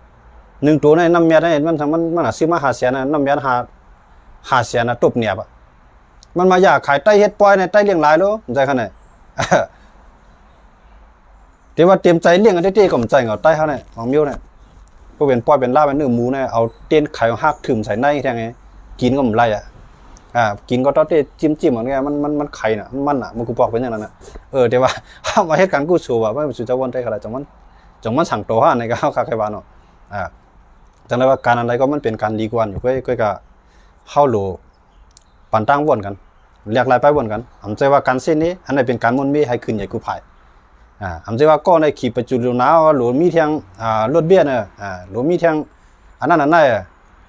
1ตัวเนี่ยน้ำเมียได้มันซื้อมา5แสนน่ะน้ำเมีย5แสนน่ะตบเนียบมันมาย่าขายใต้เฮ็ดปล่อยในใต้เลี้ยงหลายโลใจคั่นน่ะแต่ว่าเตรียมใจเลี้ยงกันเต้ๆก็ใจเอาใต้เฮาเนี่ยของมิ้วเนี่ยบ่เป็นปล่อยเป็นลาบเป็นเนื้อหมูเนี่ยเอาเต้นไข่หักถึมใส่ในแท้ไงกินก็บ่ไรกินก็ต้องจิ้มเหมือนกันมันไข่น่ะมันกูบอกเป็นอย่างนั้นน่ะแต่ว่าเฮามาเฮ็ดกันกูสู้ว่ามันสิจะวนได้ขนาดจังมันสั่งโตฮะในก็เฮาคาไข่บานเนาะจังได๋ว่าการอะไรก็มันเป็นการดีกว่าอยู่ก็เฮาโลปันตั้งวนกันเรียกหลายไปวนกันอำใจว่าการเส้นนี้อันไหนเป็นการมนมีให้ขึ้นใหญ่กูภายอำใจว่าก็ในขี่ประจุลนาวหลวมีเทียงรถเบี้ยน่ะหลวมีเทียงอันนั้น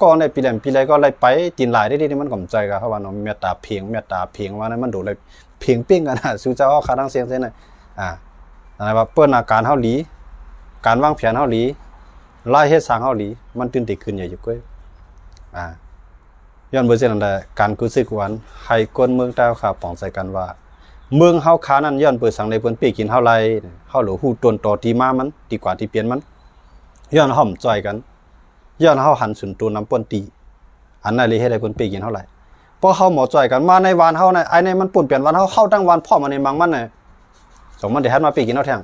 ก็ในปีไรก็ไล่ไปตีนหลายได้ที่มันก็ใจก็เขาว่าเนาะเมตตาเพียงว่านั้นมันโดดเลยเพียงปิ้งกันสู่เจ้าคาทั้งเสียงเส้นน่ะอะไรว่าเปิ้นอาการเฮาหลีการวางแผนเฮาหลีลายเฮ็ดสร้างเฮาหลีมันตื่นติขึ้นใหญ่อยู่ก้อยย้อนเบ่เช่นนั้นการกู้ซึกวันให้คนเมืองใต้เขาป้องใจกันว่าเมืองเฮาขานั้นย้อนเปิดสังในเพิ่นปีกินเฮาไรเฮาหลฮู้ต้นตอที่มามันดีกว่าที่เปลี่ยนมันย้อนห่อมจ่อยกันย้อนเฮาหันสุนตัวนำป่นตีอันนั้นเลยเฮ็ดให้เพิ่นปีกินเฮาไรพอเฮาหมอจ่อยกันมาในวานเฮาน่ะไอ้ในมันป่นเปลี่ยนวานเฮาตั้งวานพ่อมาในมังมันน่ะสองมันได้หัดมาปีกินเฮาแท้ง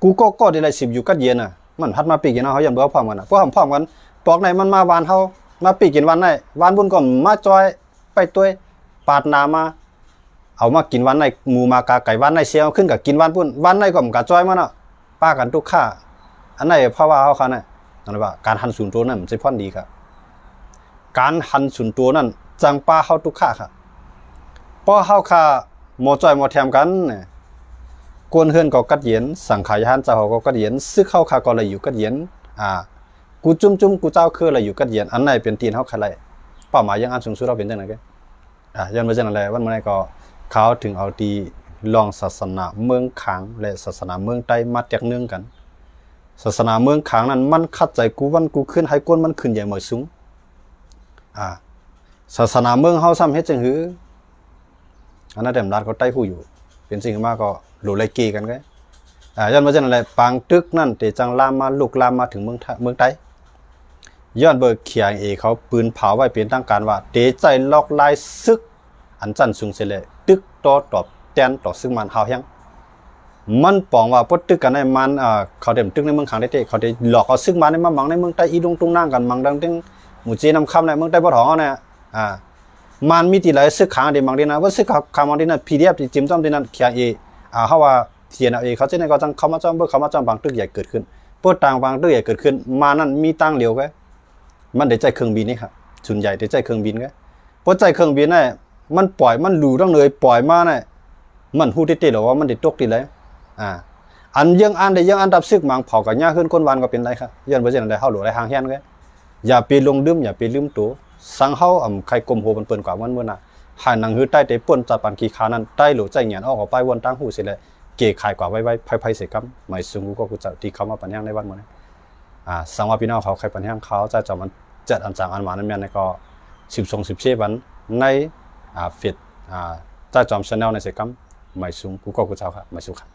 กูก็ได้ได้10อยู่กัดเย็นน่ะมันหัดมาปีกินเฮาย้อนบ่พร้อมกันน่ะพอพร้อมกันปอกในมันมาวานเฮามาปีกินวันไหนวันบุญก็มาจอยไปตัวยปาดนามาเอามากินวันไหนหมูมากาไก่วันไหนเสียวขึ้นกับกินวันพุ่นวันไหนก็มกะจอยมาเนาะป้ากันทุกข้าอันไหนเพราะว่าเฮาคั่นน่ะนั่นว่าการหันศูนย์ตัวนั้นมันสิพรดีครับการหันศูนย์ตัวนั้นจังป้าเฮาทุกข้าครับพอเฮาค่าหมอจอยหมอแถมกันเนี่ยกวนเฮือนก็กัดเย็นสังขายานเจ้าก็กัดเย็นซึกเฮาค่าก็เลยอยู่กัดเย็นกูจุ่มกูเจ้าคืออะไรอยู่กัดเย็นอันไหนเป็นตีนเฮาคั่นไรเป้าหมายยังอันสูงสุดเราเป็นจังได๋แกย้อนมาจังนั้นแหละวันมื้อนี้ก็เขาถึงเอาที่ลองศาสนาเมืองขางและศาสนาเมืองใต้มาแตกเนื่องกันศาสนาเมืองขางนั้นมันคัดใจกูวันกูขึ้นให้ก้นมันขึ้นใหญ่เหมือนสูงศาสนาเมืองเฮาซ้ำเฮ็ดจังหืออันนั้นแต้มลาดเขาใต้ผู้อยู่เป็นสิ่งมากก็หลุไลเกกันไงย้อนมาจังนั้นแหละปางตึกนั่นเตจังลามมาลุกลามมาถึงเมืองใต้ย้อนเบิกเขียงเขาปืนเผาไว้เป็นทางการว่าเตใจลอกลายซึกอันจันสูงเสเลยตึกต่อตอบแตนต่อซึ่งมันเฮาแฮงมันปองว่าปดตึกกันในมันเขาเต็มตึกในเมืองขางได้เขาได้หลอกเอาซึ่งมันในมามังในเมืองใต้อีดงตุงนางกันมังดังตึงหมู่จีนำคำในเมืองใต้บ่ท้องเนี่ยมันมีที่หลายซึกขางได้มังได้นะว่าซึกขางมังได้นะ PDF ที่จิ้มจ้อมได้นั้นเขียงเฮาว่าเขียนเอาเขาจะในก็จังเข้ามาจ้อมเบิ่เข้ามาจ้อมบางตึกใหญ่เกิดขึ้นปดต่างบางตึกใหญ่เกิดขึ้นมานั้นมีตั้งเหลียวไว้มันได้ใจเครื่องบินนี่ครับส่วนใหญ่ได้ใจเครื่องบินไงพอใจเครื่องบินน่ะมันปล่อยมันหลู่ต้องเลยปล่อยมาน่ะมันฮู้ติๆหรอว่ามันได้ตกติเลยอันยังอันได้ยังอันดับซึกมังเผากับหญ้าขึ้นคนวานก็เป็นไรครับย้อนบ่จังได๋เฮาหลู่ได้ห่างแฮนไงอย่าไปลงดื่มอย่าไปลืมตัวสังเฮาใครกลมโหมันเปิ้นกว่ามันมื้อน่ะหาหนังหือใต้เตป่นจับปันขี้ขานั้นใต้หลู่ใจเหงียนออกไปวนตั้งหูสิเลยเกขายกว่าไว้ไผๆสิกำหมายสูงกูก็กูจะที่เขามาปัญญาในวันมื้อนี้สังว่าพี่น้องเขาใครปัญญาเขาจะจอมันจัดอันจางอันมานั้นแม่นก็12-14วันในเฟซจะจอม channel ในสิกำหมายสูงกูก็กูเจ้าครับหมายสูงครับ